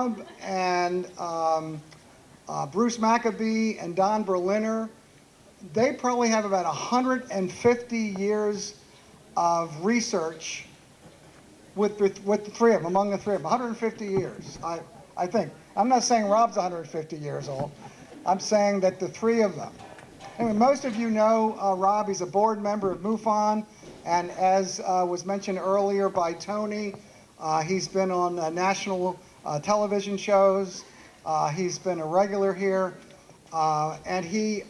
Rob and Bruce Maccabee and Don Berliner, they probably have about 150 years of research with the three of them, among the three of them, 150 years, I think. I'm not saying Rob's 150 years old. I'm saying that the three of them. Anyway, most of you know Rob. He's a board member of MUFON, and as was mentioned earlier by Tony, he's been on national television shows. He's been a regular here, and he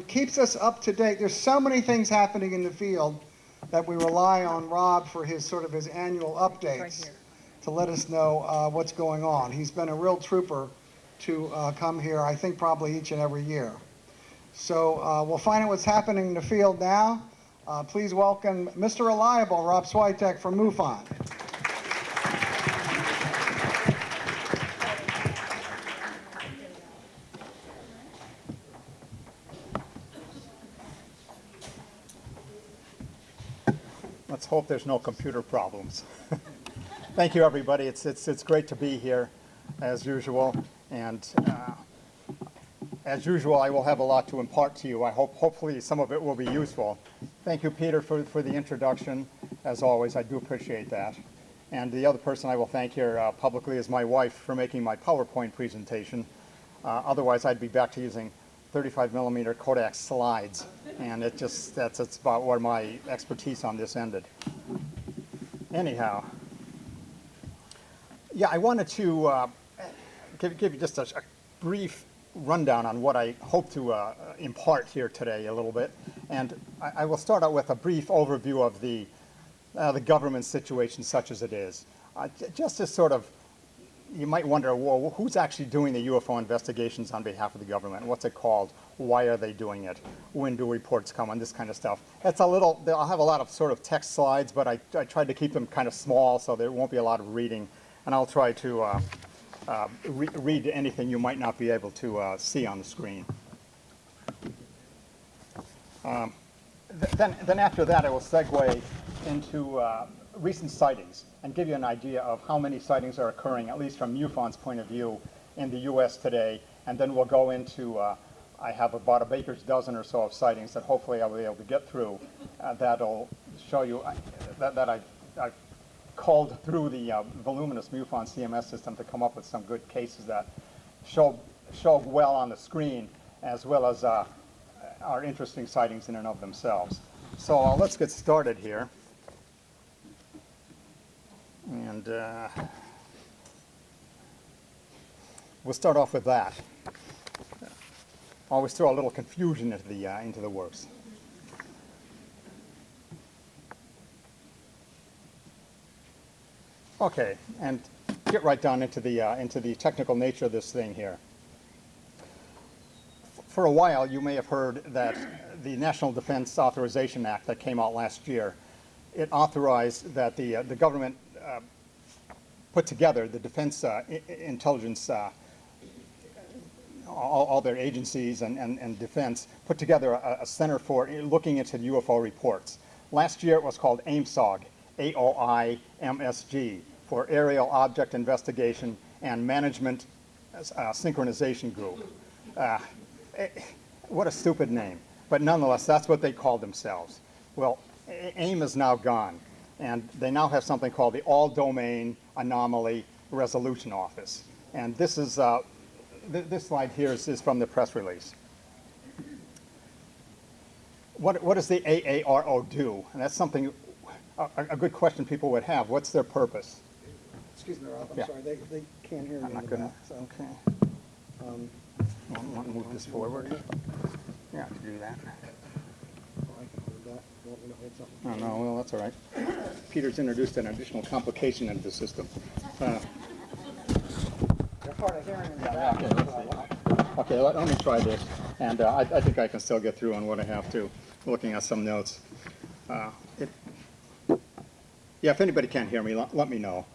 keeps us up to date. There's so many things happening in the field that we rely on Rob for his annual updates to let us know what's going on. He's been a real trooper to come here, I think probably each and every year. So we'll find out what's happening in the field now. Please welcome Mr. Reliable, Rob Swiatek from MUFON. Let's hope there's no computer problems. Thank you, everybody. It's great to be here, as usual. And as usual, I will have a lot to impart to you. Hopefully some of it will be useful. Thank you, Peter, for the introduction. As always, I do appreciate that. And the other person I will thank here publicly is my wife for making my PowerPoint presentation. Otherwise, I'd be back to using 35mm Kodak slides. And that's about where my expertise on this ended. Anyhow, yeah, I wanted to give you just a brief rundown on what I hope to impart here today a little bit. And I will start out with a brief overview of the government situation such as it is. Just as sort of, you might wonder, well, who's actually doing the UFO investigations on behalf of the government? What's it called? Why are they doing it? When do reports come on? This kind of stuff. It's a little, I'll have a lot of sort of text slides, but I tried to keep them kind of small so there won't be a lot of reading. And I'll try to read anything you might not be able to see on the screen. Then after that, I will segue into recent sightings and give you an idea of how many sightings are occurring, at least from MUFON's point of view, in the U.S. today. And then we'll go into, I have about a baker's dozen or so of sightings that hopefully I'll be able to get through. That'll show you that I called through the voluminous MUFON CMS system to come up with some good cases that show well on the screen, as well as are interesting sightings in and of themselves. So let's get started here. And we'll start off with that. Always throw a little confusion into the works. Okay, and get right down into the technical nature of this thing here. For a while, you may have heard that the National Defense Authorization Act that came out last year, it authorized that the government put together, the defense intelligence, all their agencies and defense, put together a center for looking into the UFO reports. Last year it was called AIMSOG, AOIMSG, for Aerial Object Investigation and Management Synchronization Group. What a stupid name, but nonetheless, that's what they called themselves. Well, AIM is now gone, and they now have something called the All-Domain Anomaly Resolution Office. And this is this slide here is from the press release. What does the AARO do? And that's something, a good question people would have. What's their purpose? Excuse me, Rob, I'm sorry, they can't hear me. I'm not going to, okay. Want to move this forward? Yeah, to do that. I can hold that. You want me to hold something? Oh, no, well, that's all right. Peter's introduced an additional complication into the system. They're hard of hearing in the back. Okay, let's see. Okay, let me try this. And I think I can still get through on what I have to, looking at some notes. Yeah, if anybody can't hear me, let me know.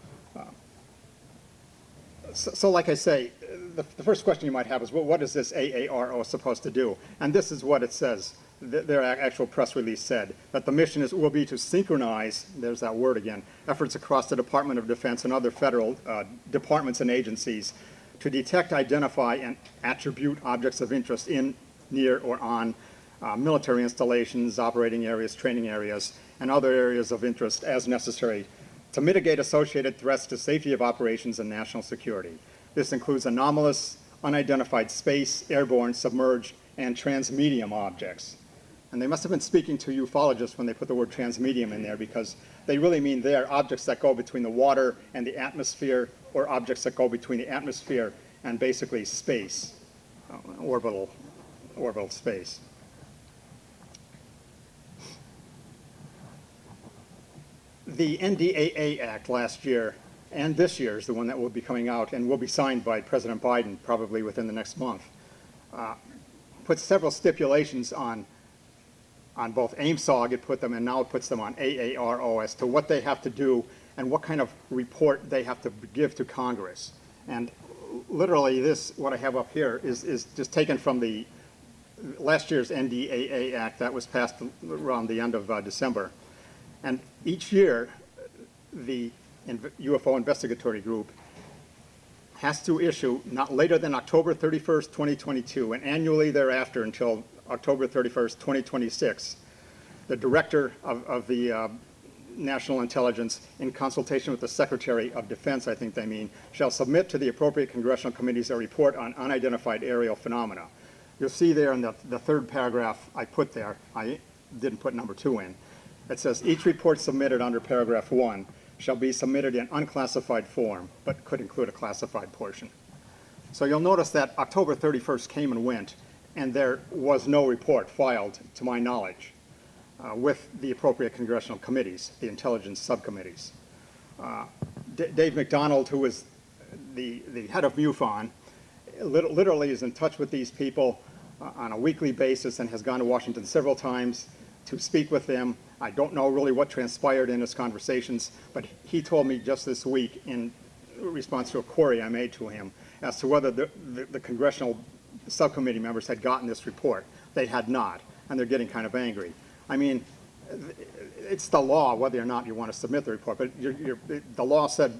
So like I say, the first question you might have is, well, what is this AARO supposed to do? And this is what it says their actual press release said that the mission will be to synchronize, there's that word again, efforts across the Department of Defense and other federal departments and agencies to detect, identify, and attribute objects of interest in, near, or on military installations, operating areas, training areas, and other areas of interest as necessary to mitigate associated threats to safety of operations and national security. This includes anomalous, unidentified space, airborne, submerged, and transmedium objects. And they must have been speaking to ufologists when they put the word transmedium in there, because they really mean they're objects that go between the water and the atmosphere, or objects that go between the atmosphere and basically space, orbital space. The NDAA Act last year and this year is the one that will be coming out and will be signed by President Biden probably within the next month. Puts several stipulations on both AIMSOG, it put them, and now it puts them on AARO as to what they have to do and what kind of report they have to give to Congress. And literally this, what I have up here, is just taken from the last year's NDAA Act that was passed around the end of December. And each year, the UFO Investigatory Group has to issue not later than October 31st, 2022, and annually thereafter until October 31st, 2026, the Director of the National Intelligence, in consultation with the Secretary of Defense, I think they mean, shall submit to the appropriate congressional committees a report on unidentified aerial phenomena. You'll see there in the third paragraph I put there, I didn't put number 2 in. It says, each report submitted under paragraph 1 shall be submitted in unclassified form, but could include a classified portion. So you'll notice that October 31st came and went, and there was no report filed, to my knowledge, with the appropriate congressional committees, the intelligence subcommittees. Dave McDonald, who is the head of MUFON, literally is in touch with these people on a weekly basis and has gone to Washington several times to speak with them. I don't know really what transpired in his conversations, but he told me just this week in response to a query I made to him as to whether the congressional subcommittee members had gotten this report. They had not, and they're getting kind of angry. I mean, it's the law whether or not you want to submit the report, but the law said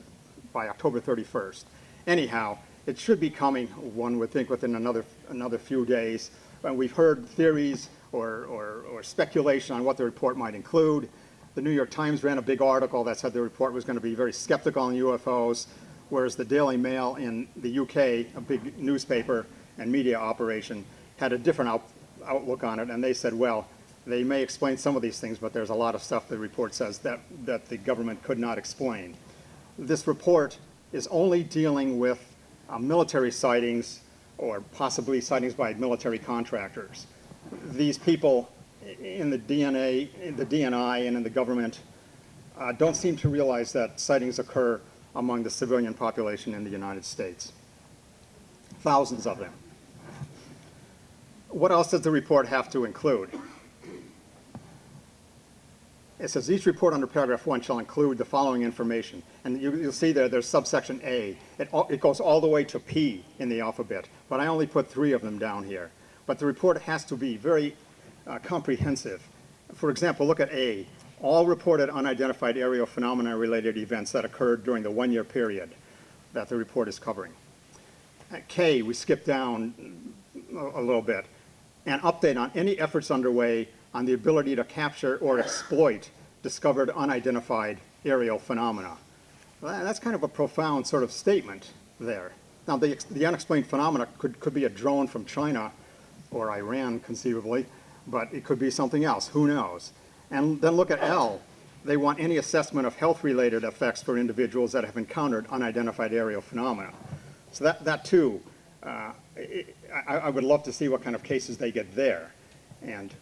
by October 31st. Anyhow, it should be coming, one would think, within another few days. And we've heard theories or speculation on what the report might include. The New York Times ran a big article that said the report was going to be very skeptical on UFOs, whereas the Daily Mail in the UK, a big newspaper and media operation, had a different outlook on it, and they said, well, they may explain some of these things, but there's a lot of stuff the report says that the government could not explain. This report is only dealing with military sightings or possibly sightings by military contractors. These people in the DNI and in the government don't seem to realize that sightings occur among the civilian population in the United States. Thousands of them. What else does the report have to include? It says each report under paragraph 1 shall include the following information. And you'll see there's subsection A. It goes all the way to P in the alphabet, but I only put 3 of them down here. But the report has to be very comprehensive. For example, look at A. All reported unidentified aerial phenomena-related events that occurred during the 1-year period that the report is covering. At K, we skip down a little bit. An update on any efforts underway on the ability to capture or exploit discovered unidentified aerial phenomena. Well, that's kind of a profound sort of statement there. Now, the unexplained phenomena could be a drone from China or Iran, conceivably, but it could be something else. Who knows? And then look at L. They want any assessment of health-related effects for individuals that have encountered unidentified aerial phenomena. So that too, I would love to see what kind of cases they get there. And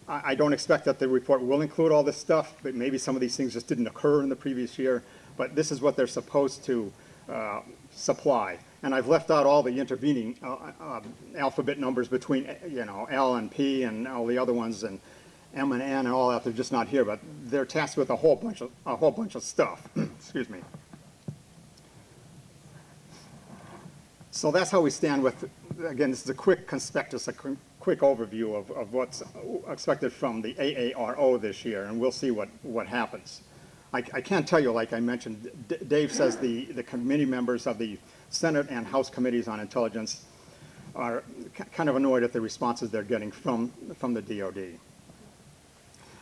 I don't expect that the report will include all this stuff, but maybe some of these things just didn't occur in the previous year. But this is what they're supposed to supply. And I've left out all the intervening alphabet numbers between, L and P and all the other ones, and M and N and all that. They're just not here, but they're tasked with a whole bunch of stuff. Excuse me. So that's how we stand with. Again, this is a quick conspectus, a quick overview of what's expected from the AARO this year, and we'll see what happens. I can't tell you, like I mentioned, Dave says the committee members of the Senate and House Committees on Intelligence are kind of annoyed at the responses they're getting from the DoD.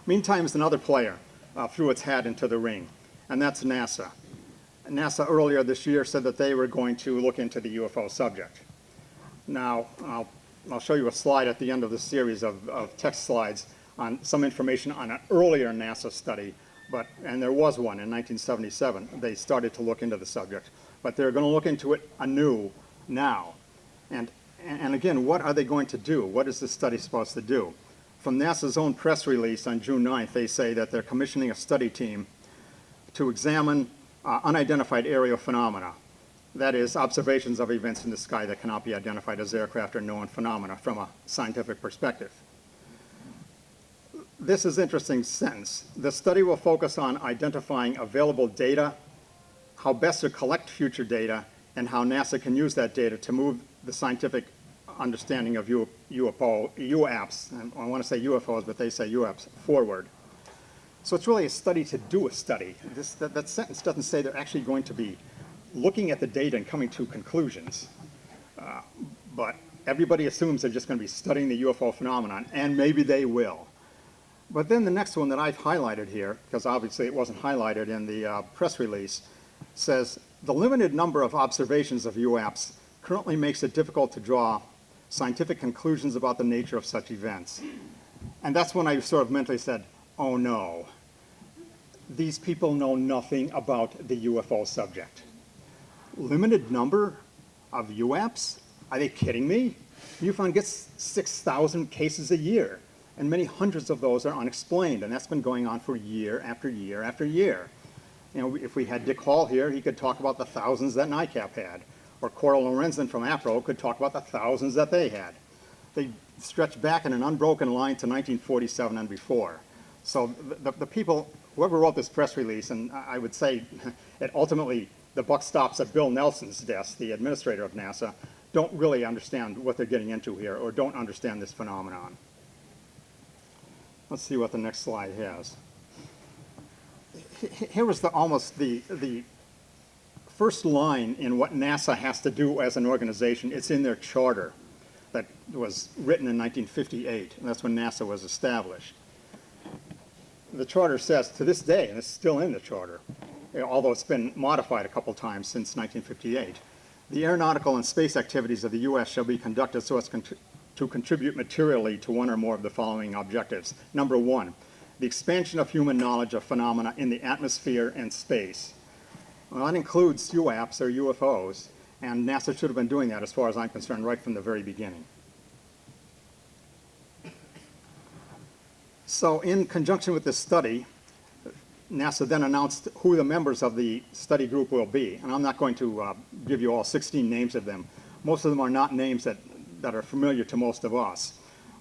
Meantime, is another player threw its hat into the ring, and that's NASA. NASA earlier this year said that they were going to look into the UFO subject. Now, I'll show you a slide at the end of the series of text slides on some information on an earlier NASA study, and there was one in 1977. They started to look into the subject, but they're going to look into it anew now. And again, what are they going to do? What is this study supposed to do? From NASA's own press release on June 9th, they say that they're commissioning a study team to examine unidentified aerial phenomena. That is, observations of events in the sky that cannot be identified as aircraft or known phenomena from a scientific perspective. This is an interesting sentence. The study will focus on identifying available data, how best to collect future data, and how NASA can use that data to move the scientific understanding of UAPs, I want to say UFOs, but they say UAPs, forward. So it's really a study to do a study. That sentence doesn't say they're actually going to be looking at the data and coming to conclusions. But everybody assumes they're just going to be studying the UFO phenomenon, and maybe they will. But then the next one that I've highlighted here, because obviously it wasn't highlighted in the press release, says the limited number of observations of UAPs currently makes it difficult to draw scientific conclusions about the nature of such events. And that's when I sort of mentally said, oh no, these people know nothing about the UFO subject. Limited number of UAPs? Are they kidding me? MUFON gets 6,000 cases a year, and many hundreds of those are unexplained, and that's been going on for year after year after year. You know, if we had Dick Hall here, he could talk about the thousands that NICAP had, or Coral Lorenzen from APRO could talk about the thousands that they had. They stretch back in an unbroken line to 1947 and before. So the people, whoever wrote this press release, and I would say it ultimately the buck stops at Bill Nelson's desk, the administrator of NASA, don't really understand what they're getting into here, or don't understand this phenomenon. Let's see what the next slide has. Here was almost the first line in what NASA has to do as an organization. It's in their charter that was written in 1958, and that's when NASA was established. The charter says, to this day, and it's still in the charter, although it's been modified a couple times since 1958, the aeronautical and space activities of the U.S. shall be conducted so as to contribute materially to one or more of the following objectives. Number one, the expansion of human knowledge of phenomena in the atmosphere and space. Well, that includes UAPs or UFOs, and NASA should have been doing that, as far as I'm concerned, right from the very beginning. So in conjunction with this study, NASA then announced who the members of the study group will be. And I'm not going to give you all 16 names of them. Most of them are not names that are familiar to most of us,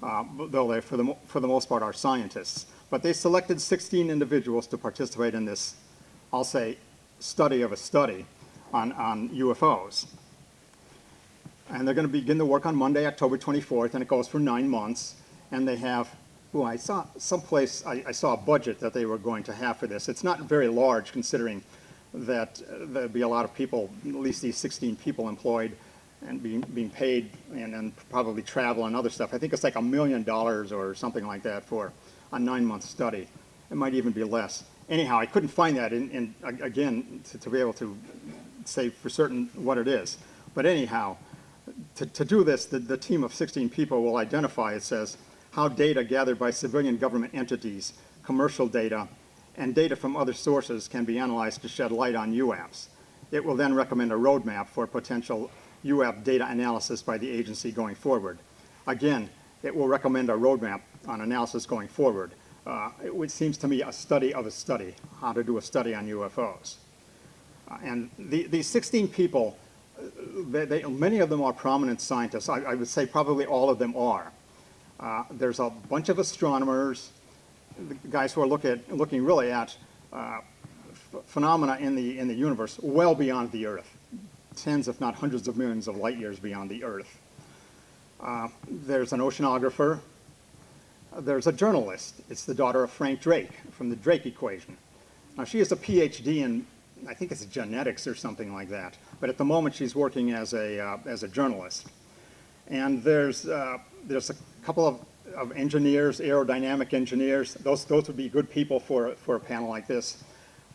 though they, for the most part, are scientists. But they selected 16 individuals to participate in this, I'll say, study of a study on UFOs. And they're going to begin the work on Monday, October 24th, and it goes for 9 months. And they have, well, I saw someplace, I saw a budget that they were going to have for this. It's not very large, considering that there'd be a lot of people, at least these 16 people employed and being paid, and probably travel and other stuff. I think it's like $1 million or something like that for a 9-month study. It might even be less. Anyhow, I couldn't find that again to be able to say for certain what it is. But anyhow, to do this, the team of 16 people will identify, it says, how data gathered by civilian government entities, commercial data, and data from other sources can be analyzed to shed light on UAPs. It will then recommend a roadmap for potential UAP data analysis by the agency going forward. Again, it will recommend a roadmap on analysis going forward. It seems to me a study of a study, how to do a study on UFOs. And these 16 people, many of them are prominent scientists. I would say probably all of them are. There's a bunch of astronomers, guys who are looking really at phenomena in the universe well beyond the Earth, tens if not hundreds of millions of light years beyond the Earth. There's an oceanographer. There's a journalist. It's the daughter of Frank Drake from the Drake equation. Now, she has a PhD in, I think it's genetics or something like that, but at the moment she's working as a journalist. And there's a couple of engineers, aerodynamic engineers. Those would be good people for a panel like this.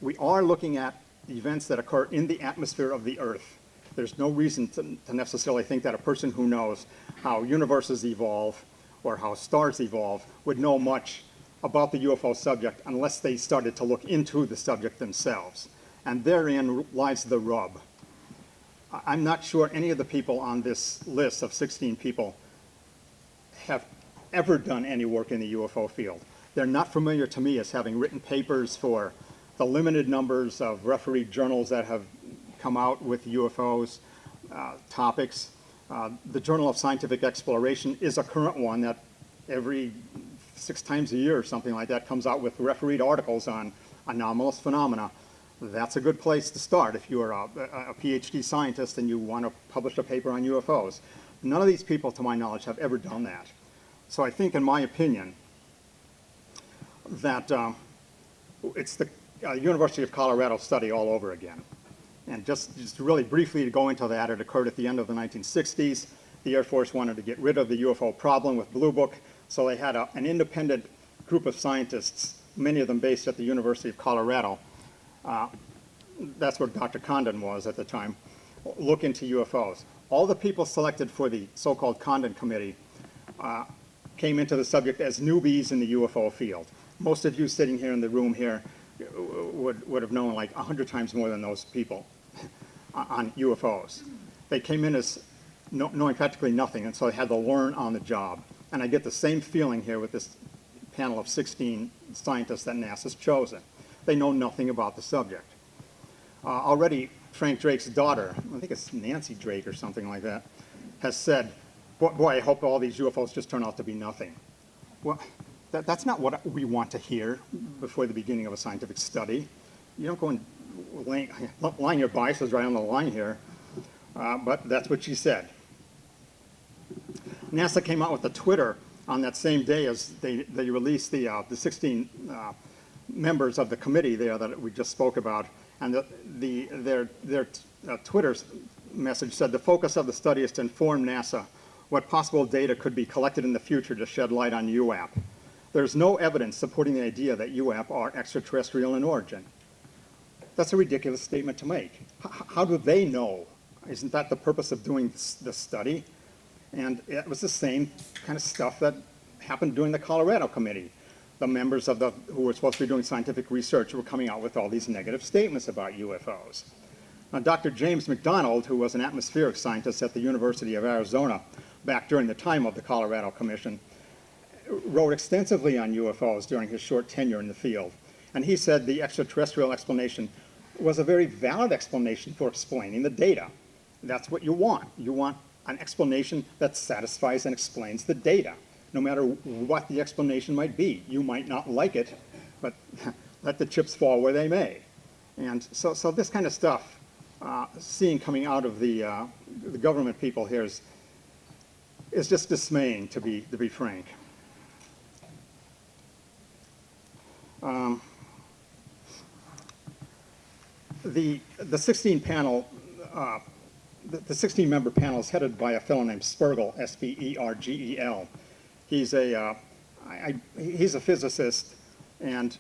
We are looking at events that occur in the atmosphere of the Earth. There's no reason to necessarily think that a person who knows how universes evolve or how stars evolve would know much about the UFO subject unless they started to look into the subject themselves. And therein lies the rub. I'm not sure any of the people on this list of 16 people have ever done any work in the UFO field. They're not familiar to me as having written papers for the limited numbers of refereed journals that have come out with UFOs topics. The Journal of Scientific Exploration is a current one that every 6 times a year or something like that comes out with refereed articles on anomalous phenomena. That's a good place to start if you're a PhD scientist and you want to publish a paper on UFOs. None of these people, to my knowledge, have ever done that. So I think, in my opinion, that it's the University of Colorado study all over again. And just really briefly to go into that, it occurred at the end of the 1960s. The Air Force wanted to get rid of the UFO problem with Blue Book, so they had an independent group of scientists, many of them based at the University of Colorado. That's where Dr. Condon was at the time, look into UFOs. All the people selected for the so-called Condon Committee came into the subject as newbies in the UFO field. Most of you sitting here in the room here would have known like 100 times more than those people on UFOs. They came in as knowing practically nothing, and so they had to learn on the job. And I get the same feeling here with this panel of 16 scientists that NASA's chosen. They know nothing about the subject. Already, Frank Drake's daughter, I think it's Nancy Drake or something like that, has said, boy, I hope all these UFOs just turn out to be nothing. Well, that's not what we want to hear before the beginning of a scientific study. You don't go and line your biases right on the line here, but that's what she said. NASA came out with a Twitter on that same day as they released the 16 members of the committee there that we just spoke about, and their Twitter message said, the focus of the study is to inform NASA what possible data could be collected in the future to shed light on UAP. There's no evidence supporting the idea that UAP are extraterrestrial in origin. That's a ridiculous statement to make. How do they know? Isn't that the purpose of doing this study? And it was the same kind of stuff that happened during the Colorado Committee. The members of who were supposed to be doing scientific research were coming out with all these negative statements about UFOs. Now, Dr. James McDonald, who was an atmospheric scientist at the University of Arizona back during the time of the Colorado Commission, wrote extensively on UFOs during his short tenure in the field. And he said the extraterrestrial explanation was a very valid explanation for explaining the data. That's what you want. You want an explanation that satisfies and explains the data, no matter what the explanation might be. You might not like it, but let the chips fall where they may. And so this kind of stuff, seeing coming out of the government people here is just dismaying, to be frank. The 16 panel, the 16-member panel is headed by a fellow named Spergel, S-P-E-R-G-E-L. He's a physicist, and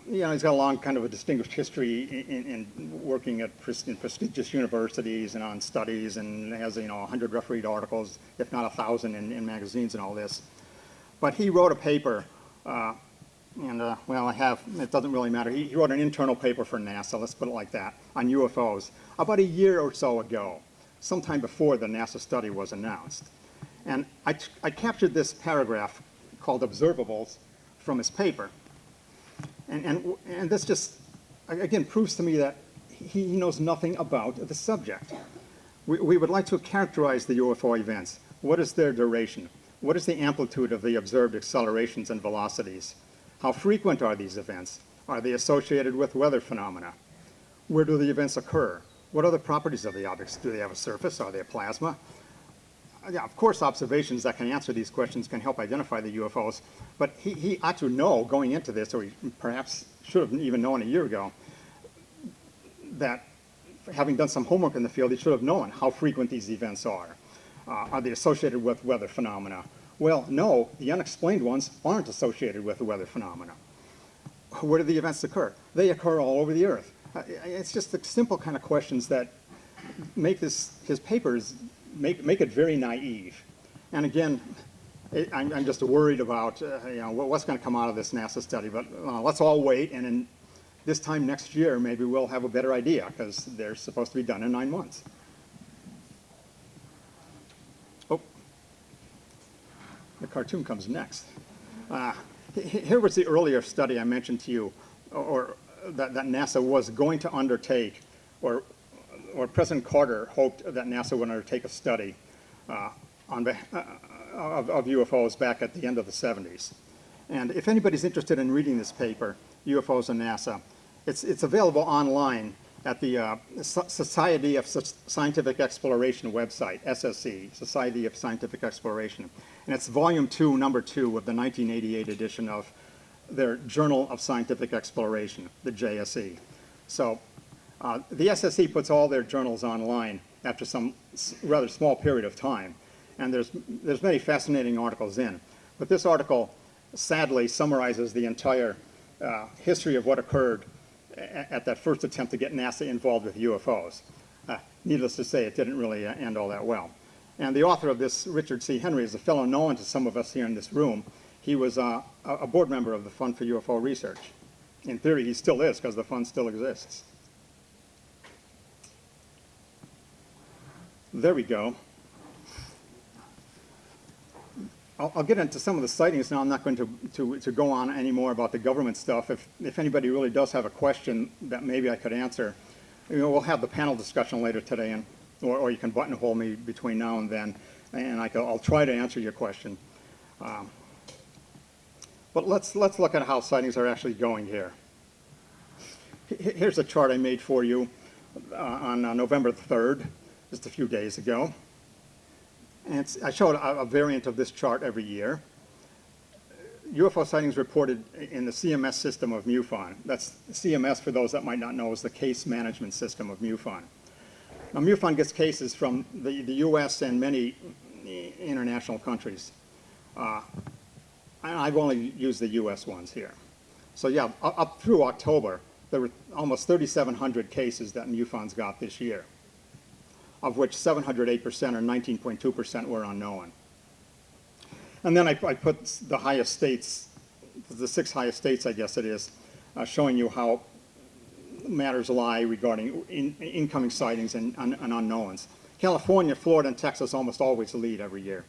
he's got a long kind of a distinguished history in working in prestigious universities and on studies, and has 100 refereed articles, if not 1,000 in magazines and all this. But he wrote a paper. It doesn't really matter. He wrote an internal paper for NASA, let's put it like that, on UFOs about a year or so ago, sometime before the NASA study was announced. And I captured this paragraph called Observables from his paper. And this just, again, proves to me that he knows nothing about the subject. We would like to characterize the UFO events. What is their duration? What is the amplitude of the observed accelerations and velocities? How frequent are these events? Are they associated with weather phenomena? Where do the events occur? What are the properties of the objects? Do they have a surface? Are they a plasma? yeah, of course, observations that can answer these questions can help identify the UFOs, but he ought to know going into this, or he perhaps should have even known a year ago, that having done some homework in the field, he should have known how frequent these events are. Are they associated with weather phenomena? Well, no, the unexplained ones aren't associated with the weather phenomena. Where do the events occur? They occur all over the Earth. It's just the simple kind of questions that make his papers make it very naive. And again, I'm just worried about what's going to come out of this NASA study. But let's all wait, and in this time next year, maybe we'll have a better idea, because they're supposed to be done in 9 months. Oh, the cartoon comes next. Here was the earlier study I mentioned to you, or that NASA was going to undertake, or President Carter hoped that NASA would undertake a study of UFOs back at the end of the 70s. And if anybody's interested in reading this paper, UFOs and NASA, it's available online at the Society of Scientific Exploration website, SSE, Society of Scientific Exploration. And it's volume 2, number 2 of the 1988 edition of their Journal of Scientific Exploration, the JSE. So the SSE puts all their journals online after some rather small period of time. And there's many fascinating articles in. But this article sadly summarizes the entire history of what occurred at that first attempt to get NASA involved with UFOs. Needless to say, it didn't really end all that well. And the author of this, Richard C. Henry, is a fellow known to some of us here in this room. He was a board member of the Fund for UFO Research. In theory, he still is, because the fund still exists. There we go. I'll get into some of the sightings now. I'm not going to go on any more about the government stuff. If anybody really does have a question that maybe I could answer, we'll have the panel discussion later today, or you can buttonhole me between now and then, and I'll try to answer your question. But let's look at how sightings are actually going here. Here's a chart I made for you on November 3rd, just a few days ago. And I showed a variant of this chart every year. UFO sightings reported in the CMS system of MUFON. That's CMS, for those that might not know, is the case management system of MUFON. Now, MUFON gets cases from the US and many international countries. I've only used the US ones here. So yeah, up through October, there were almost 3,700 cases that MUFON's got this year, of which 708%, or 19.2%, were unknown. And then I put the highest states, the 6 highest states, I guess it is, showing you how matters lie regarding incoming sightings and unknowns. California, Florida, and Texas almost always lead every year.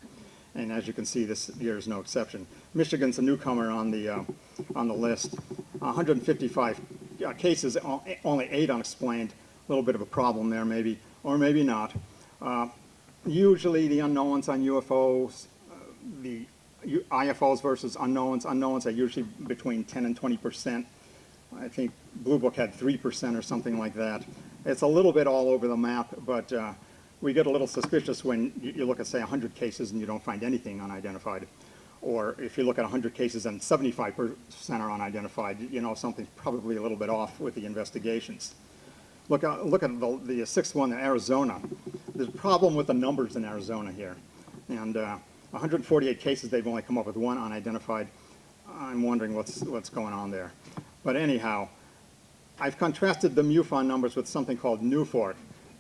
And as you can see, this year is no exception. Michigan's a newcomer on the list. 155 cases, only 8 unexplained. A little bit of a problem there, maybe, or maybe not. Usually the unknowns on UFOs, the IFOs versus unknowns are usually between 10 and 20%. I think Blue Book had 3% or something like that. It's a little bit all over the map, but we get a little suspicious when you look at, say, 100 cases and you don't find anything unidentified. Or if you look at 100 cases and 75% are unidentified, you know something's probably a little bit off with the investigations. Look at the 6th one in Arizona. There's a problem with the numbers in Arizona here. And 148 cases, they've only come up with 1 unidentified. I'm wondering what's going on there. But anyhow, I've contrasted the MUFON numbers with something called NUFORC,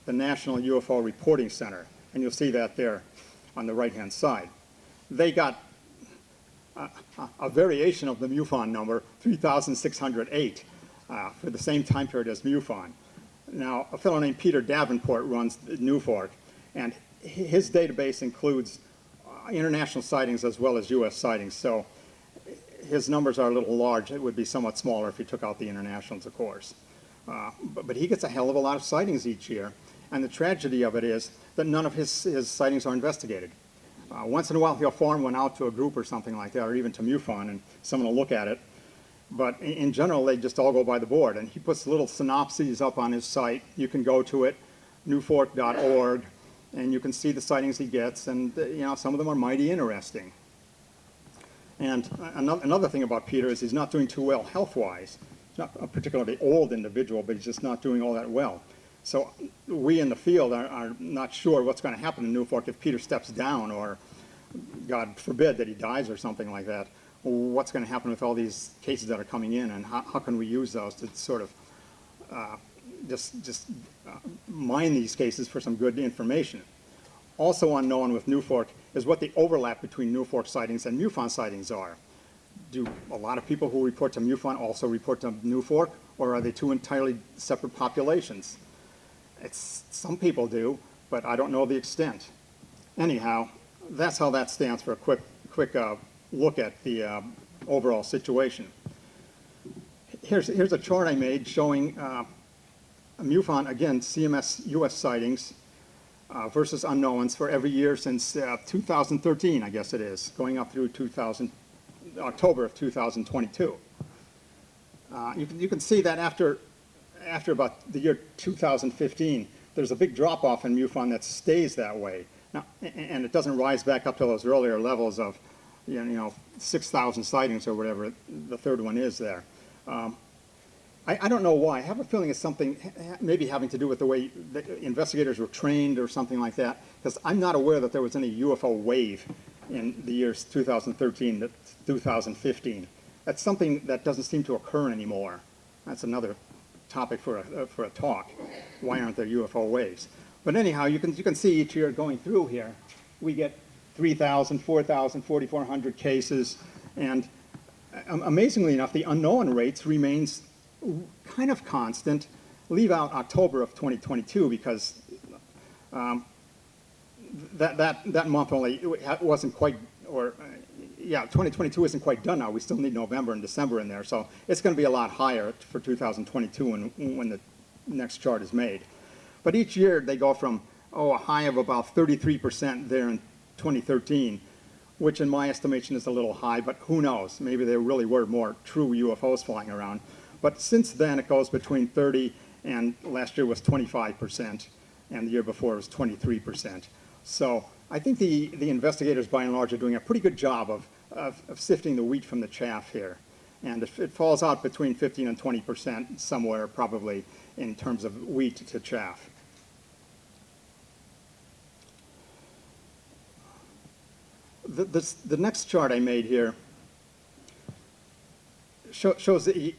the National UFO Reporting Center. And you'll see that there on the right-hand side. They got a variation of the MUFON number, 3,608, for the same time period as MUFON. Now, a fellow named Peter Davenport runs NUFORC, and his database includes international sightings as well as U.S. sightings, so his numbers are a little large. It would be somewhat smaller if you took out the internationals, of course. But he gets a hell of a lot of sightings each year, and the tragedy of it is that none of his sightings are investigated. Once in a while, he'll farm one out to a group or something like that, or even to MUFON, and someone will look at it. But in general, they just all go by the board. And he puts little synopses up on his site. You can go to it, nuforc.org, and you can see the sightings he gets, and some of them are mighty interesting. And another thing about Peter is he's not doing too well health-wise. He's not a particularly old individual, but he's just not doing all that well. So we in the field are not sure what's going to happen in New Fork if Peter steps down, or God forbid that he dies or something like that. What's going to happen with all these cases that are coming in, and how can we use those to sort of just mine these cases for some good information. Also unknown with New Fork is what the overlap between New Fork sightings and MUFON sightings are. Do a lot of people who report to MUFON also report to New Fork, or are they two entirely separate populations? Some people do, but I don't know the extent. Anyhow, that's how that stands for a quick look at the overall situation. Here's a chart I made showing MUFON, again, CMS US sightings versus unknowns for every year since 2013, I guess it is, going up through October of 2022. You can see that after about the year 2015, there's a big drop-off in MUFON that stays that way. Now, and it doesn't rise back up to those earlier levels of 6,000 sightings or whatever the third one is there. I don't know why. I have a feeling it's something maybe having to do with the way the investigators were trained or something like that, because I'm not aware that there was any UFO wave in the years 2013 to 2015. That's something that doesn't seem to occur anymore. That's another topic for a talk. Why aren't there UFO waves? But anyhow, you can see each year going through here, we get 3,000, 4,000, 4,400 cases, and amazingly enough, the unknown rates remains kind of constant. Leave out October of 2022 because that month only wasn't quite, 2022 isn't quite done now. We still need November and December in there, so it's going to be a lot higher for 2022 when the next chart is made. But each year they go from a high of about 33% there in 2013, which in my estimation is a little high, but who knows? Maybe there really were more true UFOs flying around. But since then it goes between 30 and last year was 25%, and the year before was 23%. So I think the investigators by and large are doing a pretty good job of sifting the wheat from the chaff here. And if it falls out between 15 and 20% somewhere probably in terms of wheat to chaff. The next chart I made here shows the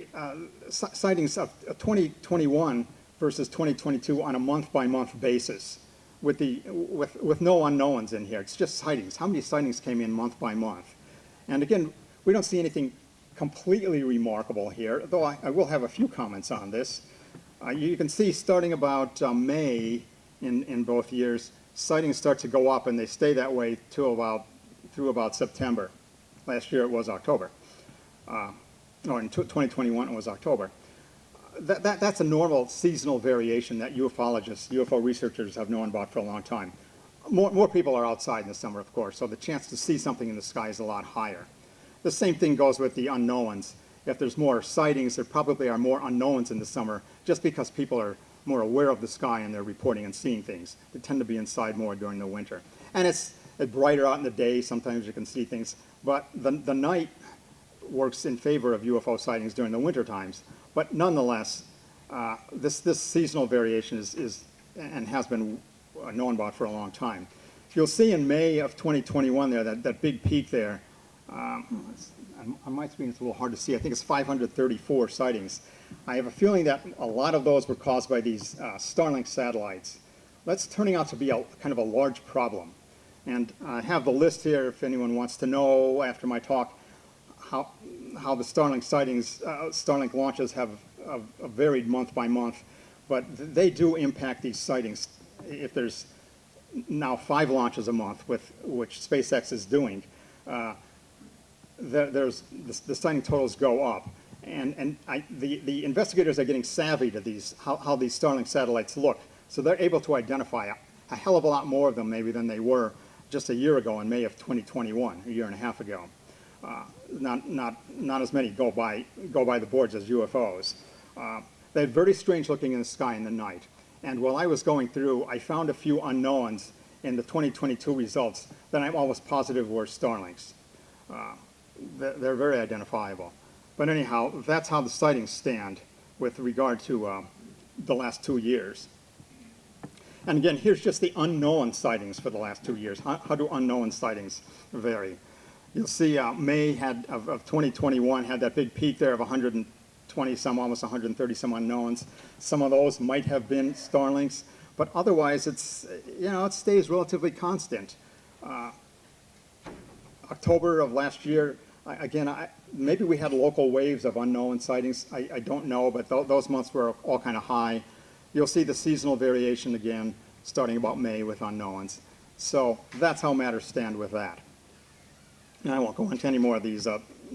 sightings of 2021 versus 2022 on a month-by-month basis with no unknowns in here. It's just sightings. How many sightings came in month by month? And again, we don't see anything completely remarkable here, though I will have a few comments on this. You can see starting about May in both years, sightings start to go up, and they stay that way through about September. Last year it was October. In 2021 it was October. That's a normal seasonal variation that ufologists, UFO researchers have known about for a long time. More people are outside in the summer, of course, so the chance to see something in the sky is a lot higher. The same thing goes with the unknowns. If there's more sightings, there probably are more unknowns in the summer, just because people are more aware of the sky and they're reporting and seeing things. They tend to be inside more during the winter. And it's brighter out in the day, sometimes you can see things, but the night works in favor of UFO sightings during the winter times. But nonetheless, this seasonal variation is and has been known about for a long time. You'll see in May of 2021 there, that big peak there, on my screen it's a little hard to see, I think it's 534 sightings. I have a feeling that a lot of those were caused by these Starlink satellites. That's turning out to be kind of a large problem. And I have the list here if anyone wants to know after my talk how the Starlink sightings, Starlink launches have varied month by month, but they do impact these sightings. If there's now 5 launches a month, with which SpaceX is doing, the sighting totals go up. And the investigators are getting savvy to how these Starlink satellites look, so they're able to identify a hell of a lot more of them maybe than they were just a year ago in May of 2021, a year and a half ago. Not as many go by the boards as UFOs. They're very strange looking in the sky in the night. And while I was going through, I found a few unknowns in the 2022 results that I'm almost positive were starlings. They're very identifiable. But anyhow, that's how the sightings stand with regard to the last 2 years. And again, here's just the unknown sightings for the last 2 years. How do unknown sightings vary? You'll see May of 2021 had that big peak there of 120 some, almost 130 some unknowns. Some of those might have been starlings, but otherwise it's, it stays relatively constant. October of last year, maybe we had local waves of unknown sightings. I don't know, but those months were all kind of high. You'll see the seasonal variation again, starting about May with unknowns. So that's how matters stand with that. And I won't go into any more of these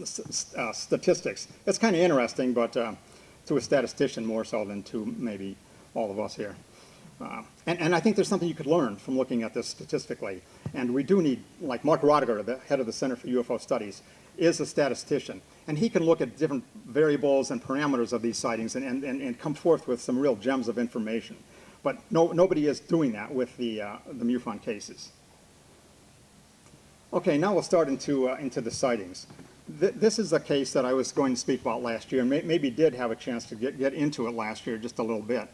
statistics. It's kind of interesting, but to a statistician more so than to maybe all of us here. And I think there's something you could learn from looking at this statistically. And we do need, like Mark Rodegard, the head of the Center for UFO Studies, is a statistician. And he can look at different variables and parameters of these sightings and come forth with some real gems of information. But nobody is doing that with the MUFON cases. Okay, now we'll start into the sightings. This is a case that I was going to speak about last year, and maybe did have a chance to get into it last year just a little bit.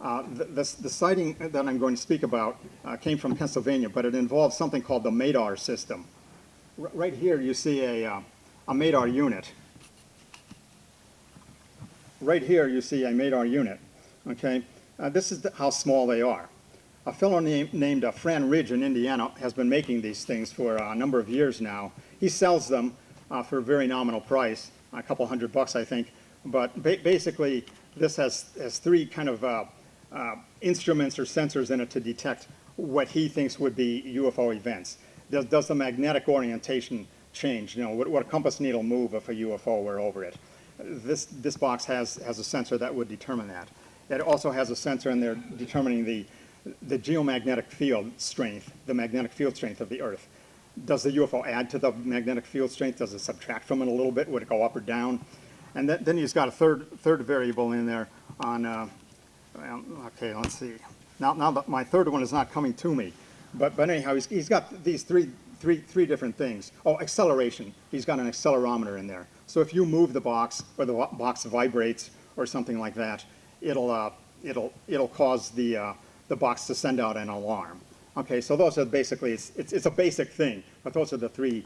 The sighting that I'm going to speak about came from Pennsylvania, but it involves something called the MADAR system. Right here you see a MADAR unit. Right here you see a MADAR unit, okay? This is how small they are. A fellow named Fran Ridge in Indiana has been making these things for a number of years now. He sells them for a very nominal price, a couple $100 I think, but basically this has three kind of instruments or sensors in it to detect what he thinks would be UFO events. Does the magnetic orientation change? Would a compass needle move if a UFO were over it? This box has a sensor that would determine that. It also has a sensor in there determining the geomagnetic field strength, the magnetic field strength of the Earth. Does the UFO add to the magnetic field strength? Does it subtract from it a little bit? Would it go up or down? And then he's got a third variable in there on, okay, let's see. Now my third one is not coming to me. But anyhow, he's got these three different things. Oh, acceleration. He's got an accelerometer in there. So if you move the box, or the box vibrates, or something like that, it'll cause the box to send out an alarm. Okay, so those are basically, it's a basic thing, but those are the three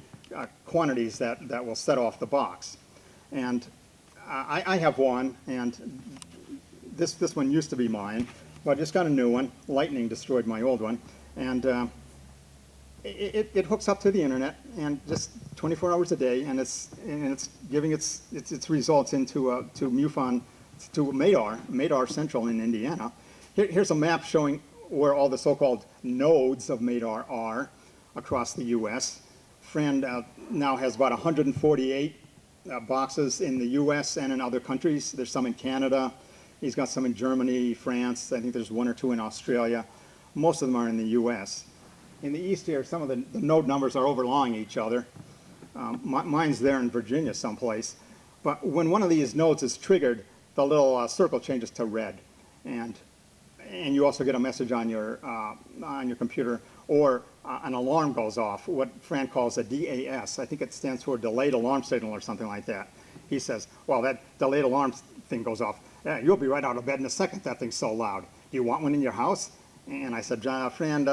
quantities that will set off the box. And I have one, and this one used to be mine, but I just got a new one. Lightning destroyed my old one. And it hooks up to the internet, and just 24 hours a day, and it's giving its results into to MUFON, to MADAR Central in Indiana. Here's a map showing where all the so-called nodes of MADAR are across the U.S. Fran now has about 148 boxes in the U.S. and in other countries. There's some in Canada. He's got some in Germany, France. I think there's one or two in Australia. Most of them are in the U.S. In the east here, some of the node numbers are overlying each other. Mine's there in Virginia someplace. But when one of these nodes is triggered, the little circle changes to red. And you also get a message on your computer, or an alarm goes off, what Fran calls a DAS. I think it stands for delayed alarm signal or something like that. He says, well, that delayed alarm thing goes off. Yeah, you'll be right out of bed in a second, that thing's so loud. Do you want one in your house? And I said, Fran,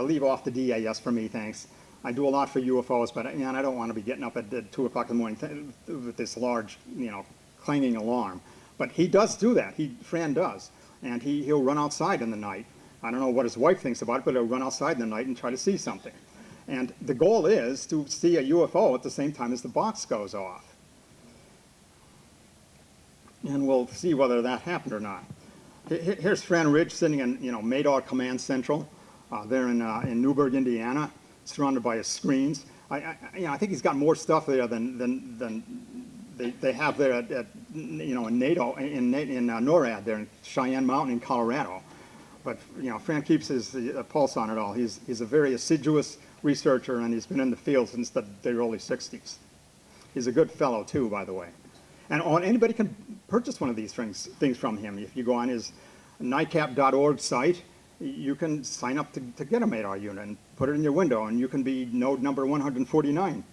leave off the DAS for me, thanks. I do a lot for UFOs, but I don't want to be getting up at 2 o'clock in the morning with this large, clanging alarm. But he does do that. Fran does. And he'll run outside in the night. I don't know what his wife thinks about it, but he'll run outside in the night and try to see something. And the goal is to see a UFO at the same time as the box goes off. And we'll see whether that happened or not. Here's Fran Ridge sitting in, MADAR Command Central there in Newburgh, Indiana, surrounded by his screens. I think he's got more stuff there than they have there at in NATO, in NORAD there in Cheyenne Mountain in Colorado. But Fran keeps his pulse on it all. He's a very assiduous researcher, and he's been in the field since the early 60s. He's a good fellow too, by the way. And anybody can purchase one of these things from him. If you go on his NICAP.org site you can sign up to get a MADAR unit and put it in your window, and you can be node number 149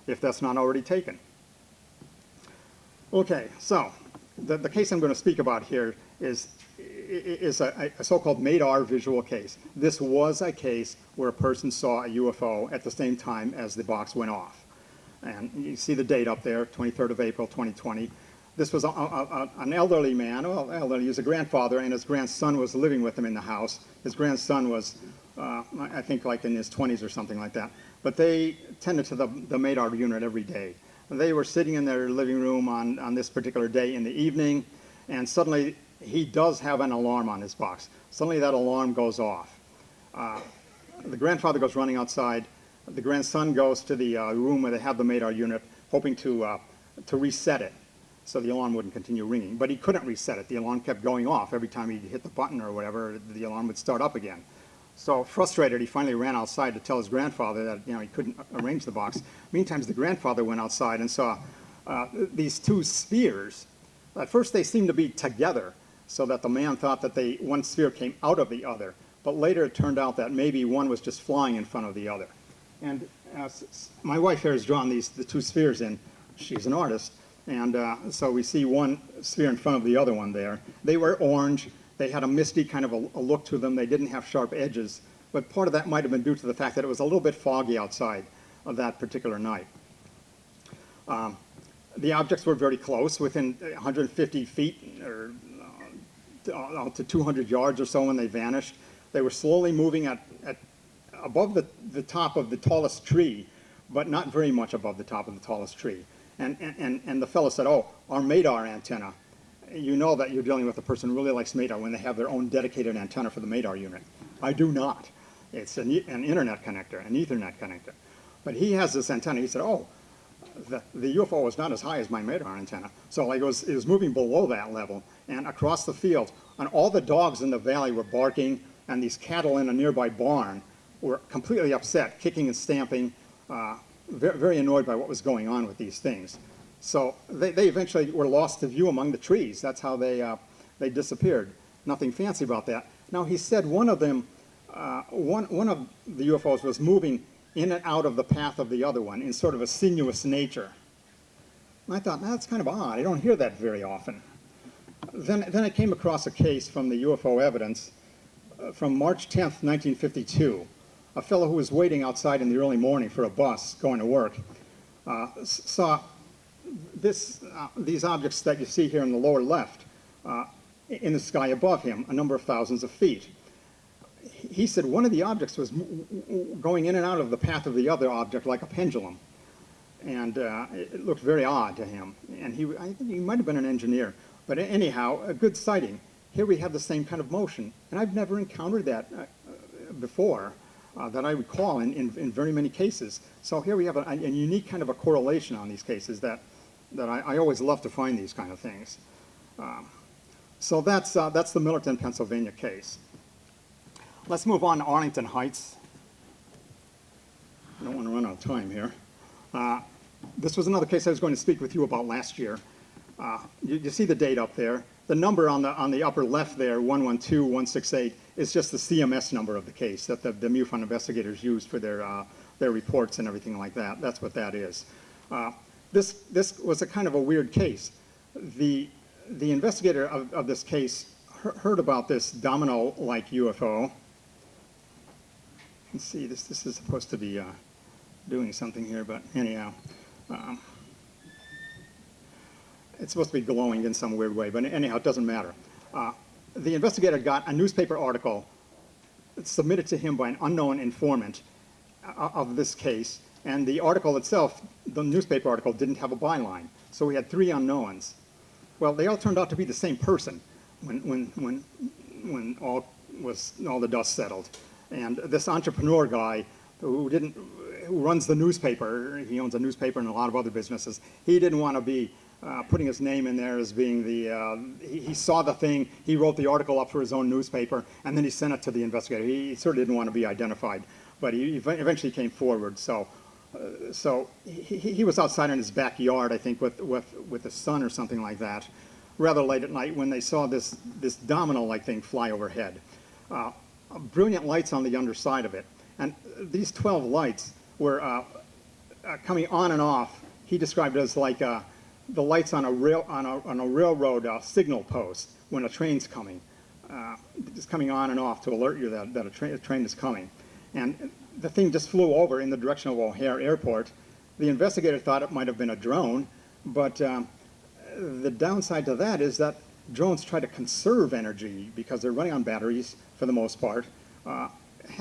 if that's not already taken. Okay, so the case I'm going to speak about here is a so-called MADAR visual case. This was a case where a person saw a UFO at the same time as the box went off. And you see the date up there, 23rd of April, 2020. This was an elderly man, well, elderly, he was a grandfather, and his grandson was living with him in the house. His grandson was, I think, like in his 20s or something like that. But they tended to the MADAR unit every day. They were sitting in their living room on this particular day in the evening, and suddenly he does have an alarm on his box. Suddenly that alarm goes off. The grandfather goes running outside. The grandson goes to the room where they have the MADAR unit, hoping to reset it so the alarm wouldn't continue ringing. But he couldn't reset it. The alarm kept going off. Every time he hit the button or whatever, the alarm would start up again. So frustrated, he finally ran outside to tell his grandfather that he couldn't arrange the box. Meantime, the grandfather went outside and saw these two spheres. At first, they seemed to be together, so that the man thought that one sphere came out of the other. But later, it turned out that maybe one was just flying in front of the other. And my wife here has drawn the two spheres in. She's an artist. And so we see one sphere in front of the other one there. They were orange. They had a misty kind of a look to them. They didn't have sharp edges. But part of that might have been due to the fact that it was a little bit foggy outside of that particular night. The objects were very close, within 150 feet or to 200 yards or so when they vanished. They were slowly moving at above the top of the tallest tree, but not very much above the top of the tallest tree. And the fellow said, "Oh, our MADAR antenna." You know that you're dealing with a person who really likes MADAR when they have their own dedicated antenna for the MADAR unit. I do not. It's an internet connector, an Ethernet connector. But he has this antenna. He said, "Oh, the UFO was not as high as my MADAR antenna." So it was moving below that level and across the field. And all the dogs in the valley were barking, and these cattle in a nearby barn were completely upset, kicking and stamping, very, very annoyed by what was going on with these things. So they eventually were lost to view among the trees. That's how they disappeared. Nothing fancy about that. Now, he said one of them, one of the UFOs was moving in and out of the path of the other one in sort of a sinuous nature. And I thought, that's kind of odd. I don't hear that very often. Then I came across a case from the UFO evidence from March 10th, 1952. A fellow who was waiting outside in the early morning for a bus going to work saw these objects that you see here in the lower left in the sky above him, a number of thousands of feet. He said one of the objects was going in and out of the path of the other object like a pendulum. And it looked very odd to him. And I think he might have been an engineer. But anyhow, a good sighting. Here we have the same kind of motion. And I've never encountered that before that I recall in very many cases. So here we have a unique kind of a correlation on these cases that I always love to find these kind of things. So that's the Millerton, Pennsylvania case. Let's move on to Arlington Heights. I don't want to run out of time here. This was another case I was going to speak with you about last year. You see the date up there. The number on the upper left there, 112168, is just the CMS number of the case that the MUFON investigators used for their reports and everything like that. That's what that is. This was a kind of a weird case. The investigator of this case heard about this domino-like UFO. Let's see, this is supposed to be doing something here, but anyhow. It's supposed to be glowing in some weird way, but anyhow, it doesn't matter. The investigator got a newspaper article submitted to him by an unknown informant of this case, and the article itself, the newspaper article, didn't have a byline. So we had three unknowns. Well, they all turned out to be the same person when all the dust settled. And this entrepreneur guy who runs the newspaper, he owns a newspaper and a lot of other businesses, he didn't want to be putting his name in there as being he saw the thing, he wrote the article up for his own newspaper, and then he sent it to the investigator. He sort of didn't want to be identified, but he eventually came forward. So he was outside in his backyard, I think, with his son or something like that, rather late at night when they saw this domino-like thing fly overhead. brilliant lights on the underside of it. And these 12 lights were coming on and off. He described it as like the lights on a railroad signal post when a train's coming. Just coming on and off to alert you that a train is coming. And the thing just flew over in the direction of O'Hare Airport. The investigator thought it might have been a drone, but the downside to that is that drones try to conserve energy because they're running on batteries for the most part.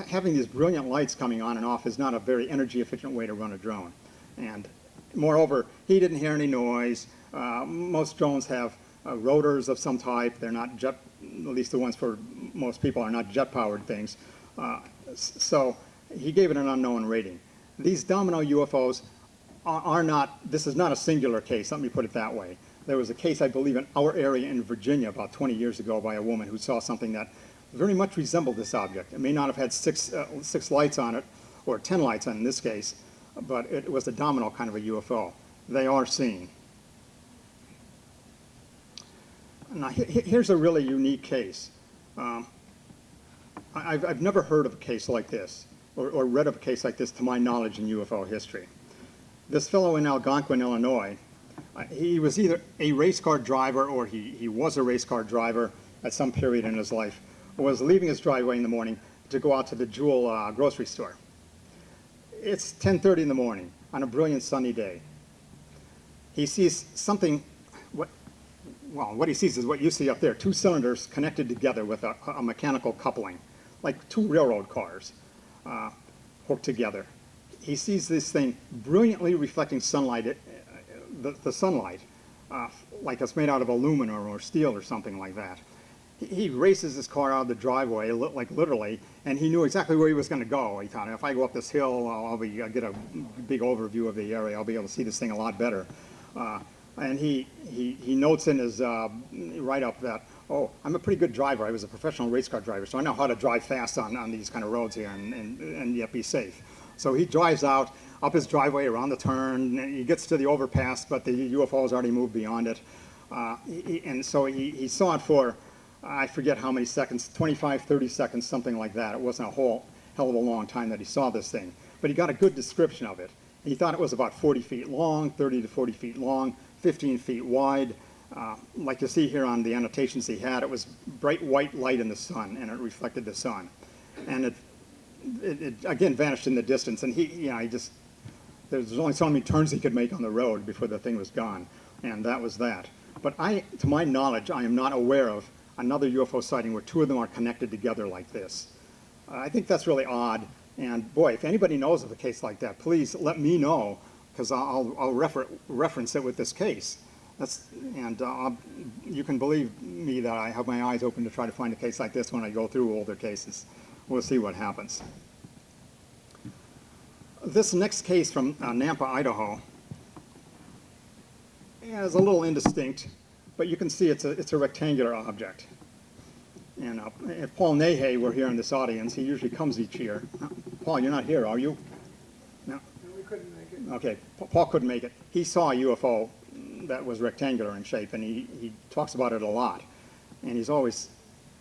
Having these brilliant lights coming on and off is not a very energy efficient way to run a drone. And moreover, he didn't hear any noise. Most drones have rotors of some type. They're not jet, at least the ones for most people are not jet-powered things. So he gave it an unknown rating. These domino UFOs are not, this is not a singular case, let me put it that way. There was a case, I believe, in our area in Virginia about 20 years ago by a woman who saw something that very much resembled this object. It may not have had six lights on it, or 10 lights on it in this case, but it was a domino kind of a UFO. They are seen. Now, here's a really unique case. I've never heard of a case like this, or read of a case like this to my knowledge in UFO history. This fellow in Algonquin, Illinois, he was either a race car driver or he was a race car driver at some period in his life, was leaving his driveway in the morning to go out to the Jewel grocery store. It's 10:30 in the morning on a brilliant sunny day. He sees something, what he sees is what you see up there, two cylinders connected together with a mechanical coupling, like two railroad cars hooked together. He sees this thing brilliantly reflecting sunlight, the sunlight, like it's made out of aluminum or steel or something like that. He races his car out of the driveway, like literally, and he knew exactly where he was going to go. He thought, if I go up this hill, I'll get a big overview of the area. I'll be able to see this thing a lot better. And he notes in his write-up that, oh, I'm a pretty good driver. I was a professional race car driver, so I know how to drive fast on these kind of roads here and yet be safe. So he drives out up his driveway around the turn. And he gets to the overpass, but the UFO has already moved beyond it. And so he saw it for, I forget how many seconds, 25, 30 seconds, something like that. It wasn't a whole hell of a long time that he saw this thing. But he got a good description of it. He thought it was about 40 feet long, 30 to 40 feet long, 15 feet wide. Like you see here on the annotations he had, it was bright white light in the sun, and it reflected the sun. And it again vanished in the distance, and there's only so many turns he could make on the road before the thing was gone, and that was that. But to my knowledge, I am not aware of another UFO sighting where two of them are connected together like this. I think that's really odd, and boy, if anybody knows of a case like that, please let me know, because I'll reference it with this case. You can believe me that I have my eyes open to try to find a case like this when I go through older cases. We'll see what happens. This next case from Nampa, Idaho, is a little indistinct, but you can see it's a rectangular object. And if Paul Nahay were here in this audience, he usually comes each year. Paul, you're not here, are you? No? We couldn't make it. Okay, Paul couldn't make it. He saw a UFO that was rectangular in shape, and he talks about it a lot. And he's always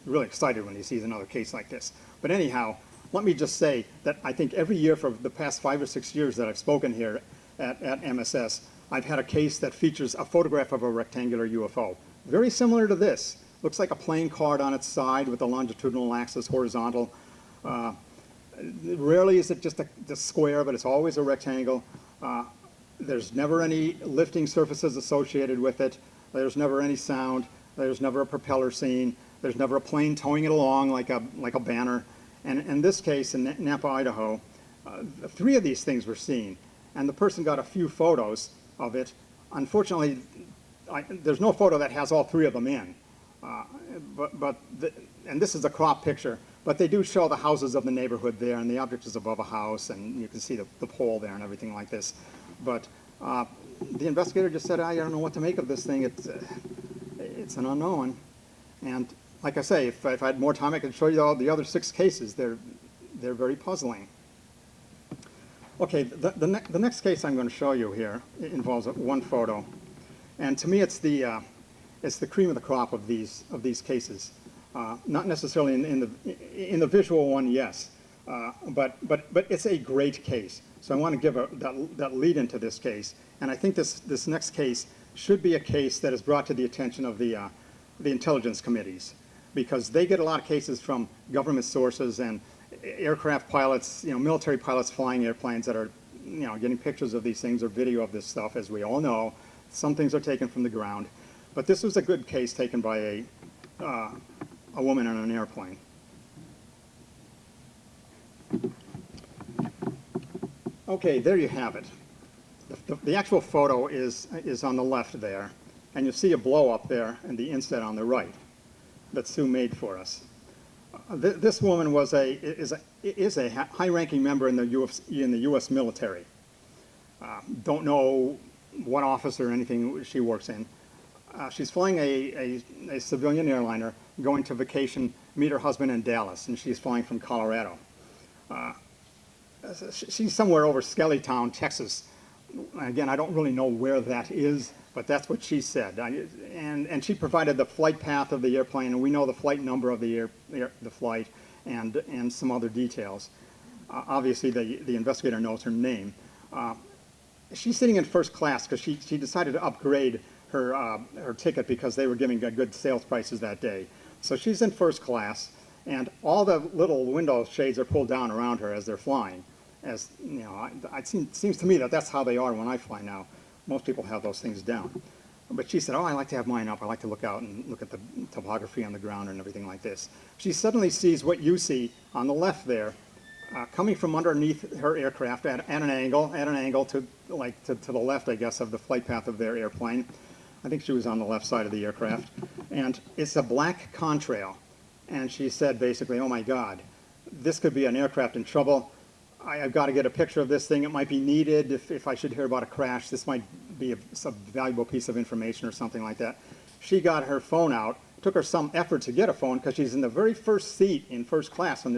really excited when he sees another case like this. But anyhow, let me just say that I think every year for the past 5 or 6 years that I've spoken here at MSS, I've had a case that features a photograph of a rectangular UFO. Very similar to this. Looks like a playing card on its side with the longitudinal axis horizontal. Rarely is it just a square, but it's always a rectangle. There's never any lifting surfaces associated with it. There's never any sound. There's never a propeller seen. There's never a plane towing it along like a banner. And in this case, in Nampa, Idaho, 3 of these things were seen. And the person got a few photos of it. Unfortunately, there's no photo that has all 3 of them in. And this is a crop picture, but they do show the houses of the neighborhood there, and the object is above a house, and you can see the pole there and everything like this. But the investigator just said, I don't know what to make of this thing. It's an unknown. And like I say, if I had more time, I could show you all the other 6 cases. They're very puzzling. Okay, the next case I'm going to show you here involves one photo, and to me it's the cream of the crop of these cases. Not necessarily in the visual one, yes, but it's a great case. So I want to give that lead into this case, and I think this next case should be a case that is brought to the attention of the intelligence committees, because they get a lot of cases from government sources and aircraft pilots, military pilots flying airplanes that are, getting pictures of these things or video of this stuff. As we all know, some things are taken from the ground, but this was a good case taken by a woman on an airplane. Okay, there you have it. The actual photo is on the left there, and you see a blow up there and the inset on the right that Sue made for us. This woman is a high-ranking member in the U.S. military. Don't know what office or anything she works in. She's flying a civilian airliner going to vacation, meet her husband in Dallas, and she's flying from Colorado. She's somewhere over Skellytown, Texas. Again, I don't really know where that is, but that's what she said. And she provided the flight path of the airplane, and we know the flight number of the flight and some other details. Obviously, the investigator knows her name. She's sitting in first class because she decided to upgrade her ticket because they were giving good sales prices that day. So she's in first class, and all the little window shades are pulled down around her as they're flying. As you know, it seems to me that that's how they are when I fly now. Most people have those things down. But she said, I like to have mine up. I like to look out and look at the topography on the ground and everything like this. She suddenly sees what you see on the left there, coming from underneath her aircraft at an angle to the left, I guess, of the flight path of their airplane. I think she was on the left side of the aircraft. And it's a black contrail. And she said basically, oh my God, this could be an aircraft in trouble. I've got to get a picture of this thing. It might be needed if I should hear about a crash. This might be some valuable piece of information or something like that. She got her phone out. Took her some effort to get a phone because she's in the very first seat in first class, and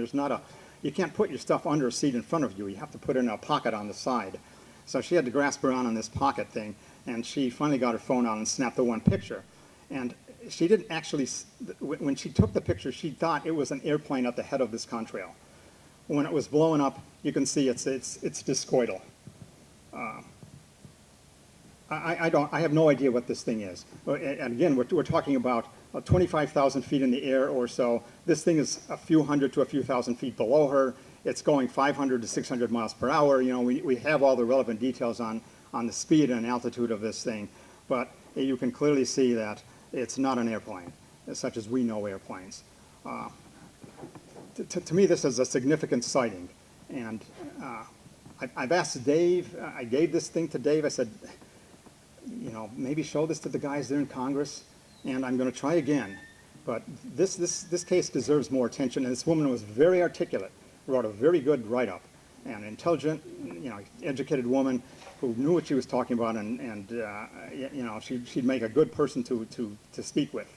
you can't put your stuff under a seat in front of you. You have to put it in a pocket on the side. So she had to grasp around on this pocket thing, and she finally got her phone out and snapped the one picture. And she didn't actually, when she took the picture, she thought it was an airplane at the head of this contrail. When it was blowing up, you can see it's discoidal. I have no idea what this thing is. And again, we're talking about 25,000 feet in the air or so. This thing is a few hundred to a few thousand feet below her. It's going 500 to 600 miles per hour. We have all the relevant details on the speed and altitude of this thing, but you can clearly see that it's not an airplane, such as we know airplanes. To me, this is a significant sighting, and I've asked Dave. I gave this thing to Dave. I said, maybe show this to the guys there in Congress, and I'm going to try again. But this case deserves more attention, and this woman was very articulate, wrote a very good write-up, and intelligent, educated woman who knew what she was talking about, and she'd make a good person to speak with.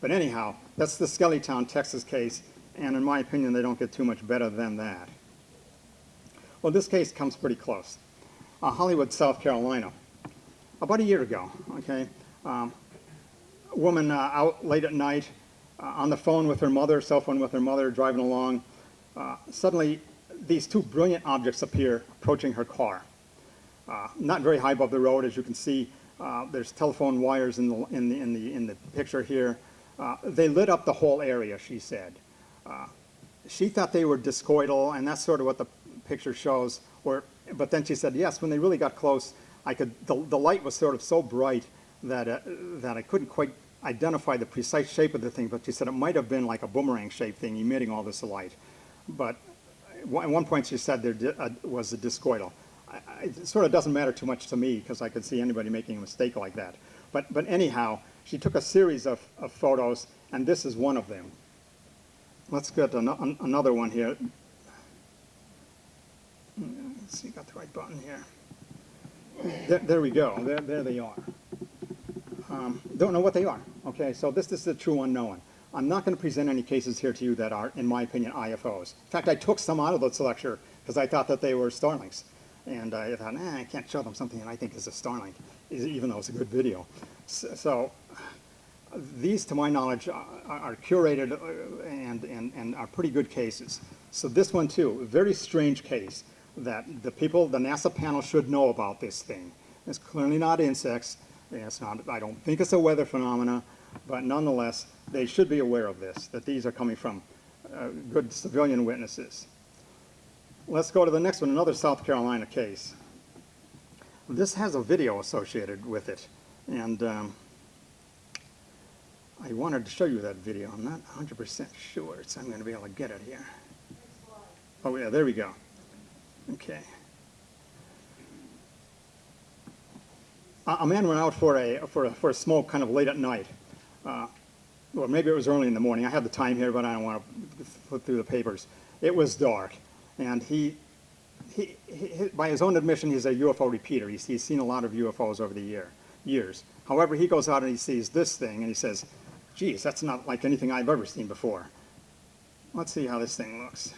But anyhow, that's the Skellytown, Texas case. And in my opinion, they don't get too much better than that. Well, this case comes pretty close. Hollywood, South Carolina. About a year ago, okay, a woman out late at night on the phone with her mother, cell phone with her mother, driving along. Suddenly, these two brilliant objects appear approaching her car. Not very high above the road, as you can see. There's telephone wires in the picture here. They lit up the whole area, she said. She thought they were discoidal, and that's sort of what the picture shows. But then she said, yes, when they really got close, the light was sort of so bright that I couldn't quite identify the precise shape of the thing, but she said it might have been like a boomerang-shaped thing emitting all this light. But at one point she said there was a discoidal. It sort of doesn't matter too much to me because I could see anybody making a mistake like that. But anyhow, she took a series of photos, and this is one of them. Let's get another one here. Let's see, got the right button here. There we go. There they are. Don't know what they are. Okay, so this is the true unknown. I'm not going to present any cases here to you that are, in my opinion, IFOs. In fact, I took some out of this lecture because I thought that they were Starlinks. And I thought, I can't show them something that I think is a Starlink, even though it's a good video. So These, to my knowledge, are curated and are pretty good cases. So this one too, a very strange case that the NASA panel should know about this thing. It's clearly not insects. It's not, I don't think it's a weather phenomena, but nonetheless, they should be aware of this, that these are coming from good civilian witnesses. Let's go to the next one, another South Carolina case. This has a video associated with it, and I wanted to show you that video. I'm not 100% sure, so I'm going to be able to get it here. Oh yeah, there we go. Okay. A man went out for a smoke kind of late at night. Or maybe it was early in the morning. I have the time here, but I don't want to flip through the papers. It was dark, and he by his own admission, he's a UFO repeater. He's seen a lot of UFOs over the years. However, he goes out and he sees this thing, and he says, geez, that's not like anything I've ever seen before. Let's see how this thing looks.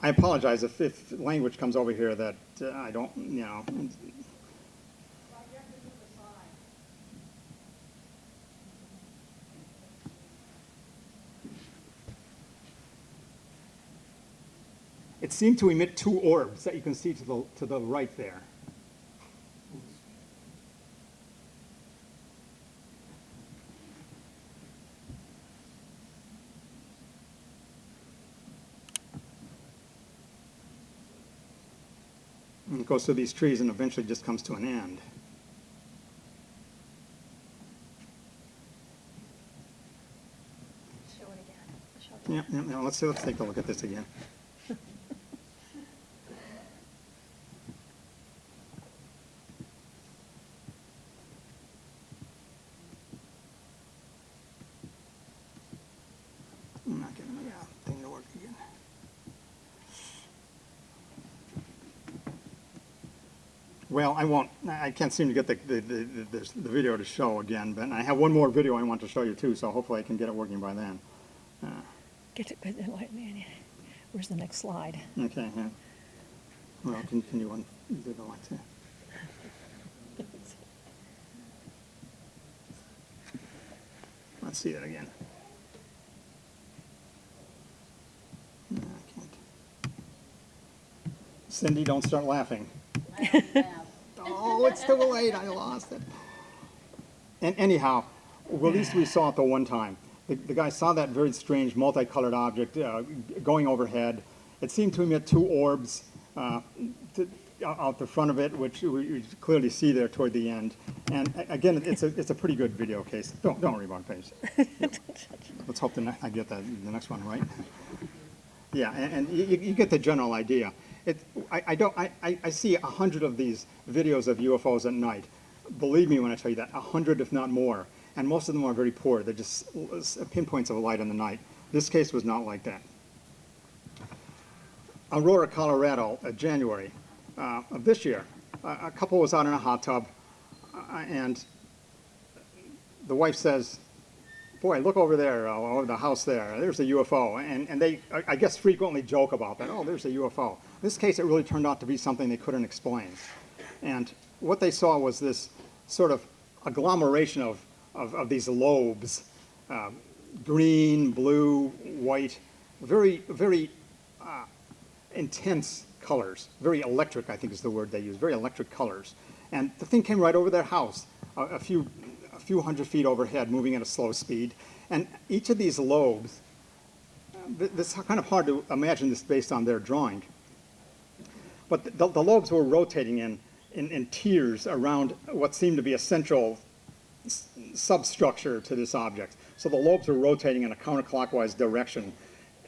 I apologize if language comes over here that I don't, you know. It seemed to emit two orbs that you can see to the right there. And it goes through these trees and eventually just comes to an end. Show it again. Show it again. Yeah, let's take a look at this again. I'm not getting the thing to work again. Well, I can't seem to get the video to show again, but I have one more video I want to show you too, so hopefully I can get it working by then. Get it, where's the next slide? Okay, yeah. Well, can you undo the one too? Let's see that again. No, I can't. Cindy, don't start laughing. Oh, it's too late. I lost it. And anyhow, well, at least we saw it the one time. The guy saw that very strange multicolored object going overhead. It seemed to emit two orbs out the front of it, which we clearly see there toward the end. And again, it's a pretty good video case. Don't worry about it, please. Let's hope I get the next one right. Yeah, and you get the general idea. I see 100 of these videos of UFOs at night. Believe me when I tell you that, 100 if not more. And most of them are very poor. They're just pinpoints of light in the night. This case was not like that. Aurora, Colorado, January of this year. A couple was out in a hot tub, and the wife says, boy, look over there, over the house there, there's a UFO. And they, I guess, frequently joke about that. Oh, there's a UFO. In this case, it really turned out to be something they couldn't explain. And what they saw was this sort of agglomeration of these lobes, green, blue, white, very, very intense colors, very electric, I think is the word they use, very electric colors. And the thing came right over their house, a few hundred feet overhead, moving at a slow speed. And each of these lobes, this is kind of hard to imagine this based on their drawing, but the lobes were rotating in tiers around what seemed to be a central substructure to this object. So the lobes were rotating in a counterclockwise direction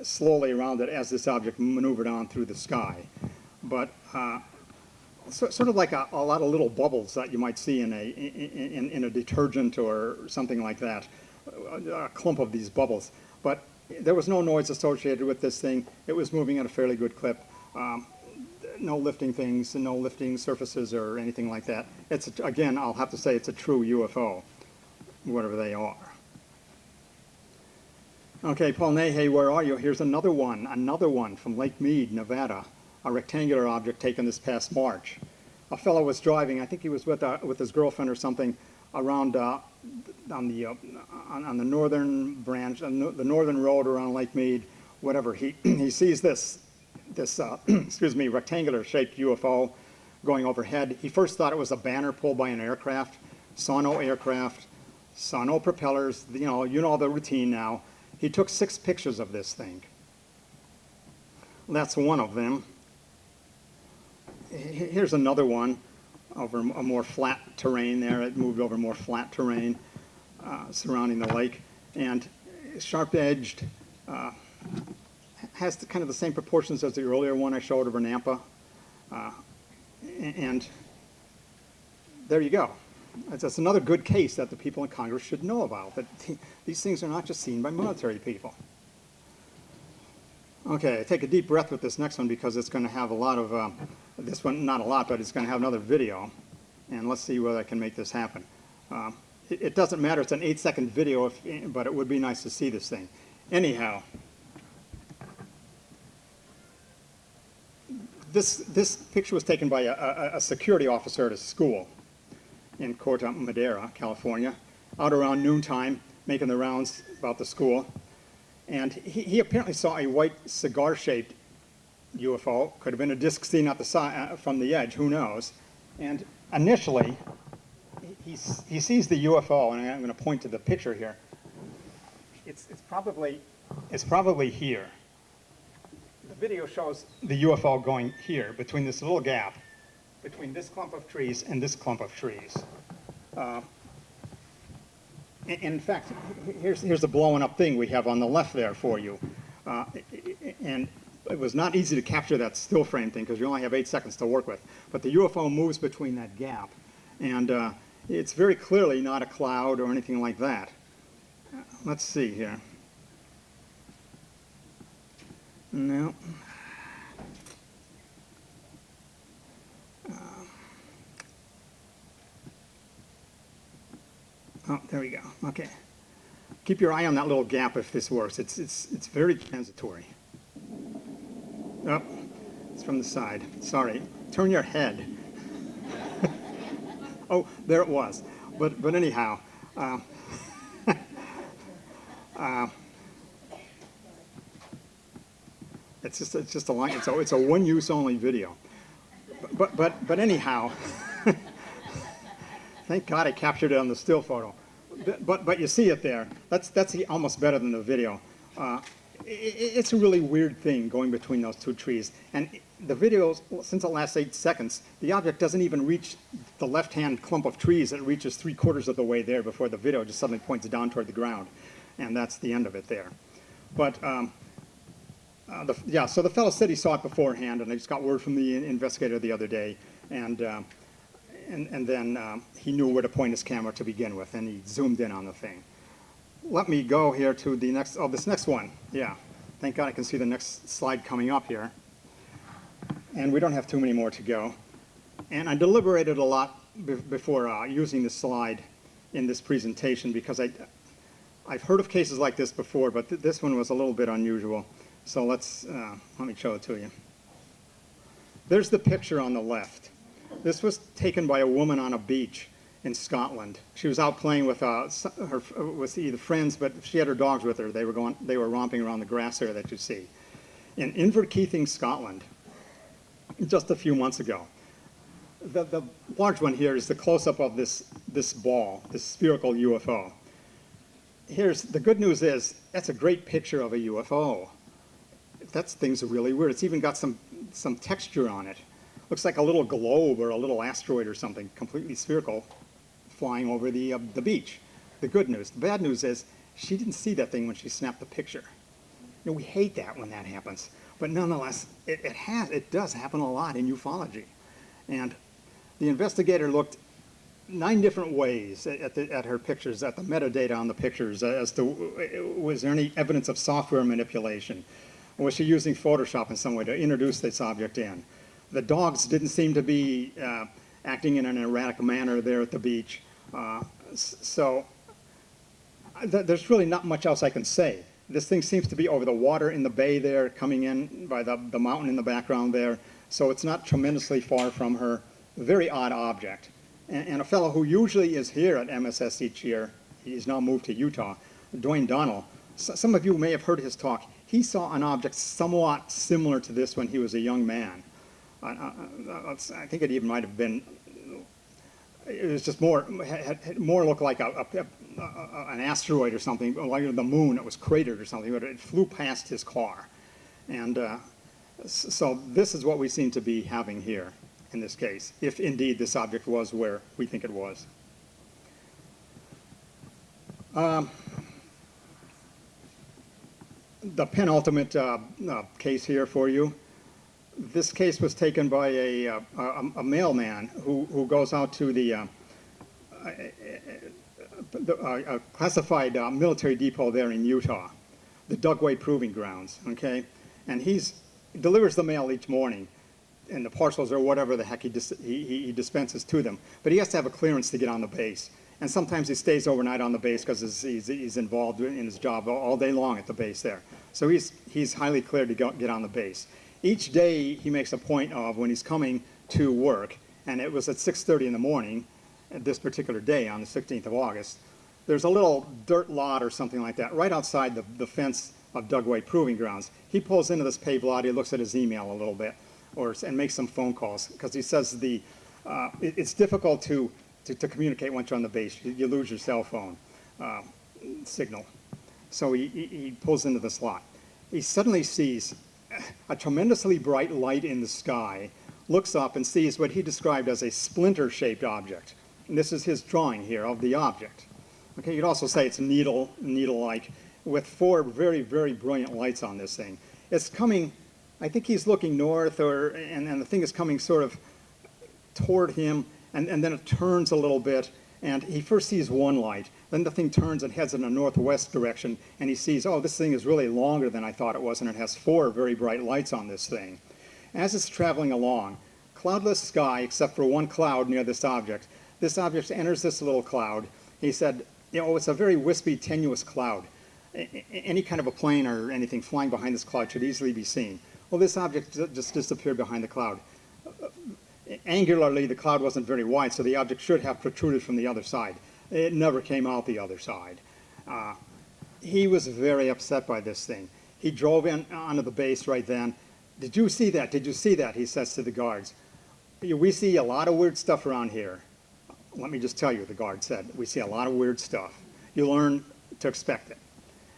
slowly around it as this object maneuvered on through the sky. But sort of like a lot of little bubbles that you might see in a detergent or something like that, a clump of these bubbles. But there was no noise associated with this thing. It was moving at a fairly good clip. No lifting things, no lifting surfaces or anything like that. It's, again, I'll have to say it's a true UFO, whatever they are. Okay, Paul Nahay, where are you? Here's another one from Lake Mead, Nevada, a rectangular object taken this past March. A fellow was driving, I think he was with his girlfriend or something, around on the northern branch, the northern road around Lake Mead, whatever. He sees this excuse me, rectangular shaped UFO going overhead. He first thought it was a banner pulled by an aircraft. Saw no aircraft, saw no propellers. You know the routine now. He took 6 pictures of this thing. That's one of them. Here's another one over a more flat terrain there. It moved over more flat terrain surrounding the lake. And sharp-edged, has kind of the same proportions as the earlier one I showed over Nampa. And there you go. That's another good case that the people in Congress should know about, that these things are not just seen by military people. Okay, take a deep breath with this next one because it's going to have a lot of, this one, not a lot, but it's going to have another video. And let's see whether I can make this happen. It doesn't matter, it's an 8-second video, but it would be nice to see this thing. Anyhow, this picture was taken by a security officer at a school in Corte Madera, California, out around noontime, making the rounds about the school. And he apparently saw a white cigar-shaped UFO. Could have been a disc seen at the side, from the edge, who knows. And initially, he sees the UFO, and I'm going to point to the picture here. It's probably here. The video shows the UFO going here, between this little gap, between this clump of trees and this clump of trees. In fact, here's the blowing up thing we have on the left there for you. And it was not easy to capture that still frame thing because you only have 8 seconds to work with. But the UFO moves between that gap. And it's very clearly not a cloud or anything like that. Let's see here. No. Oh, there we go. Okay. Keep your eye on that little gap if this works. It's very transitory. Oh, it's from the side. Sorry. Turn your head. Oh, there it was. But anyhow, it's just a line. It's a one-use only video. But anyhow. Thank God I captured it on the still photo. But you see it there. That's almost better than the video. It's a really weird thing going between those 2 trees. And the video, since it lasts 8 seconds, the object doesn't even reach the left-hand clump of trees. It reaches 3/4 of the way there before the video just suddenly points down toward the ground. And that's the end of it there. But so the fellow said he saw it beforehand, and I just got word from the investigator the other day. And then he knew where to point his camera to begin with, and he zoomed in on the thing. Let me go here to the next, this next one. Yeah, thank God I can see the next slide coming up here. And we don't have too many more to go. And I deliberated a lot before using this slide in this presentation because I've heard of cases like this before, but this one was a little bit unusual. So let me show it to you. There's the picture on the left. This was taken by a woman on a beach in Scotland. She was out playing with with either friends, but she had her dogs with her. They were romping around the grass area that you see in Inverkeithing, Scotland, just a few months ago. The large one here is the close-up of this ball, this spherical UFO. Here's the good news is that's a great picture of a UFO. That thing's really weird. It's even got some texture on it. Looks like a little globe or a little asteroid or something, completely spherical, flying over the beach. The good news. The bad news is she didn't see that thing when she snapped the picture. You know, we hate that when that happens, but nonetheless, it does happen a lot in ufology. And the investigator looked 9 different ways at her pictures, at the metadata on the pictures, as to was there any evidence of software manipulation? Or was she using Photoshop in some way to introduce this object in? The dogs didn't seem to be acting in an erratic manner there at the beach. So there's really not much else I can say. This thing seems to be over the water in the bay there, coming in by the mountain in the background there. So it's not tremendously far from her. Very odd object. And a fellow who usually is here at MSS each year, he's now moved to Utah, Dwayne Donnell. Some of you may have heard his talk. He saw an object somewhat similar to this when he was a young man. I think it even might have been, it was just more, had more looked like an asteroid or something, like the moon. It was cratered or something, but it flew past his car. And so this is what we seem to be having here in this case, if indeed this object was where we think it was. The penultimate case here for you. This case was taken by a mailman who goes out to the classified military depot there in Utah, the Dugway Proving Grounds, okay? And he delivers the mail each morning, and the parcels or whatever the heck he dispenses to them. But he has to have a clearance to get on the base. And sometimes he stays overnight on the base because he's involved in his job all day long at the base there. So he's highly cleared to get on the base. Each day he makes a point of when he's coming to work, and it was at 6:30 in the morning, this particular day on the 16th of August, there's a little dirt lot or something like that right outside the fence of Dugway Proving Grounds. He pulls into this paved lot, he looks at his email a little bit, and makes some phone calls, because he says it's difficult to communicate once you're on the base. You lose your cell phone signal. So he pulls into this lot. He suddenly sees a tremendously bright light in the sky, looks up and sees what he described as a splinter-shaped object. And this is his drawing here of the object. Okay, you'd also say it's needle-like, with 4 very, very brilliant lights on this thing. It's coming, I think he's looking north, and the thing is coming sort of toward him, and then it turns a little bit, and he first sees one light, then the thing turns and heads in a northwest direction, and he sees, oh, this thing is really longer than I thought it was, and it has 4 very bright lights on this thing. As it's traveling along, cloudless sky except for one cloud near this object enters this little cloud. He said, it's a very wispy, tenuous cloud. Any kind of a plane or anything flying behind this cloud should easily be seen. Well, this object just disappeared behind the cloud. Angularly, the cloud wasn't very wide, so the object should have protruded from the other side. It never came out the other side. He was very upset by this thing. He drove in onto the base right then. Did you see that? Did you see that? He says to the guards. We see a lot of weird stuff around here. Let me just tell you, the guard said, we see a lot of weird stuff. You learn to expect it.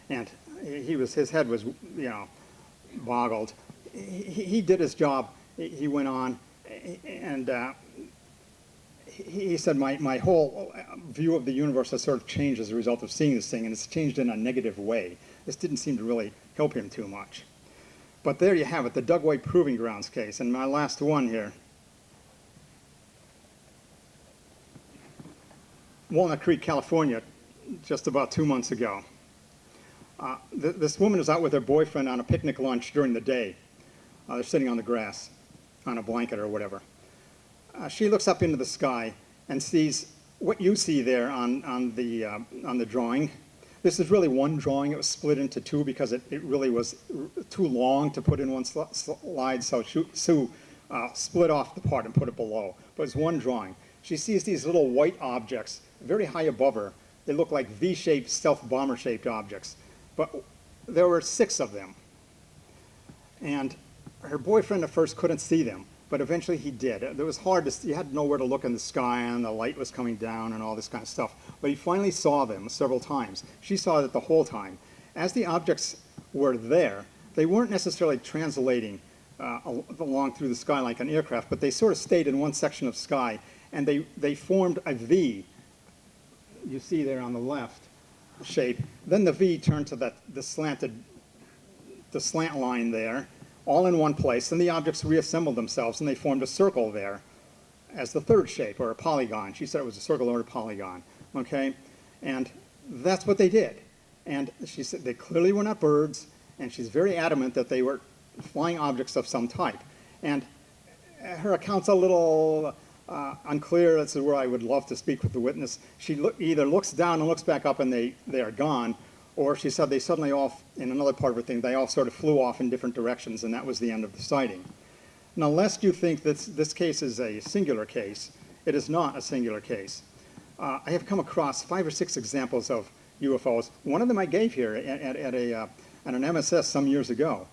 And his head was, boggled. He did his job. He went on, and he said, my whole view of the universe has sort of changed as a result of seeing this thing, and it's changed in a negative way. This didn't seem to really help him too much. But there you have it, the Dugway Proving Grounds case. And my last one here. Walnut Creek, California, just about 2 months ago. This woman is out with her boyfriend on a picnic lunch during the day. They're sitting on the grass, on a blanket or whatever. She looks up into the sky and sees what you see there on the drawing. This is really one drawing. It was split into 2 because it really was too long to put in one slide, so Sue split off the part and put it below. But it's one drawing. She sees these little white objects very high above her. They look like V-shaped, stealth bomber-shaped objects. But there were 6 of them. And her boyfriend at first couldn't see them, but eventually he did. It was hard to see. You had to know where to look in the sky, and the light was coming down and all this kind of stuff. But he finally saw them several times. She saw it the whole time. As the objects were there, they weren't necessarily translating along through the sky like an aircraft, but they sort of stayed in one section of sky, and they formed a V. You see there on the left shape. Then the V turned to the slant line there, all in one place. Then the objects reassembled themselves, and they formed a circle there as the third shape, or a polygon. She said it was a circle or a polygon, okay? And that's what they did. And she said they clearly were not birds, and she's very adamant that they were flying objects of some type. And her account's a little unclear. This is where I would love to speak with the witness. She either looks down and looks back up and they are gone, or she said they suddenly in another part of her thing, they all sort of flew off in different directions, and that was the end of the sighting. Now, lest you think that this case is a singular case, It is not a singular case. I have come across 5 or 6 examples of UFOs. One of them I gave here at an MSS some years ago,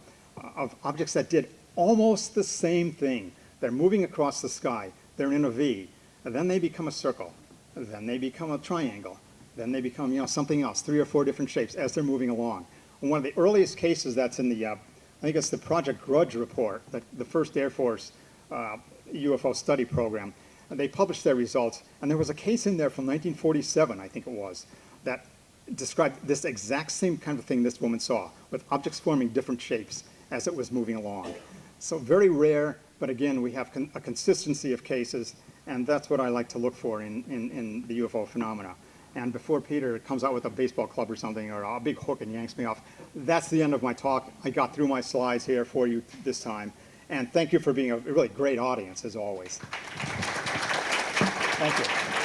of objects that did almost the same thing. They're moving across the sky. They're in a V. And then they become a circle. And then they become a triangle. Then they become, something else, 3 or 4 different shapes as they're moving along. And one of the earliest cases that's in the, I think it's the Project Grudge report, the first Air Force UFO study program. And they published their results, and there was a case in there from 1947, I think it was, that described this exact same kind of thing this woman saw, with objects forming different shapes as it was moving along. So very rare, but again, we have a consistency of cases, and that's what I like to look for in the UFO phenomena. And before Peter comes out with a baseball club or something, or a big hook and yanks me off, that's the end of my talk. I got through my slides here for you this time. And thank you for being a really great audience, as always. Thank you.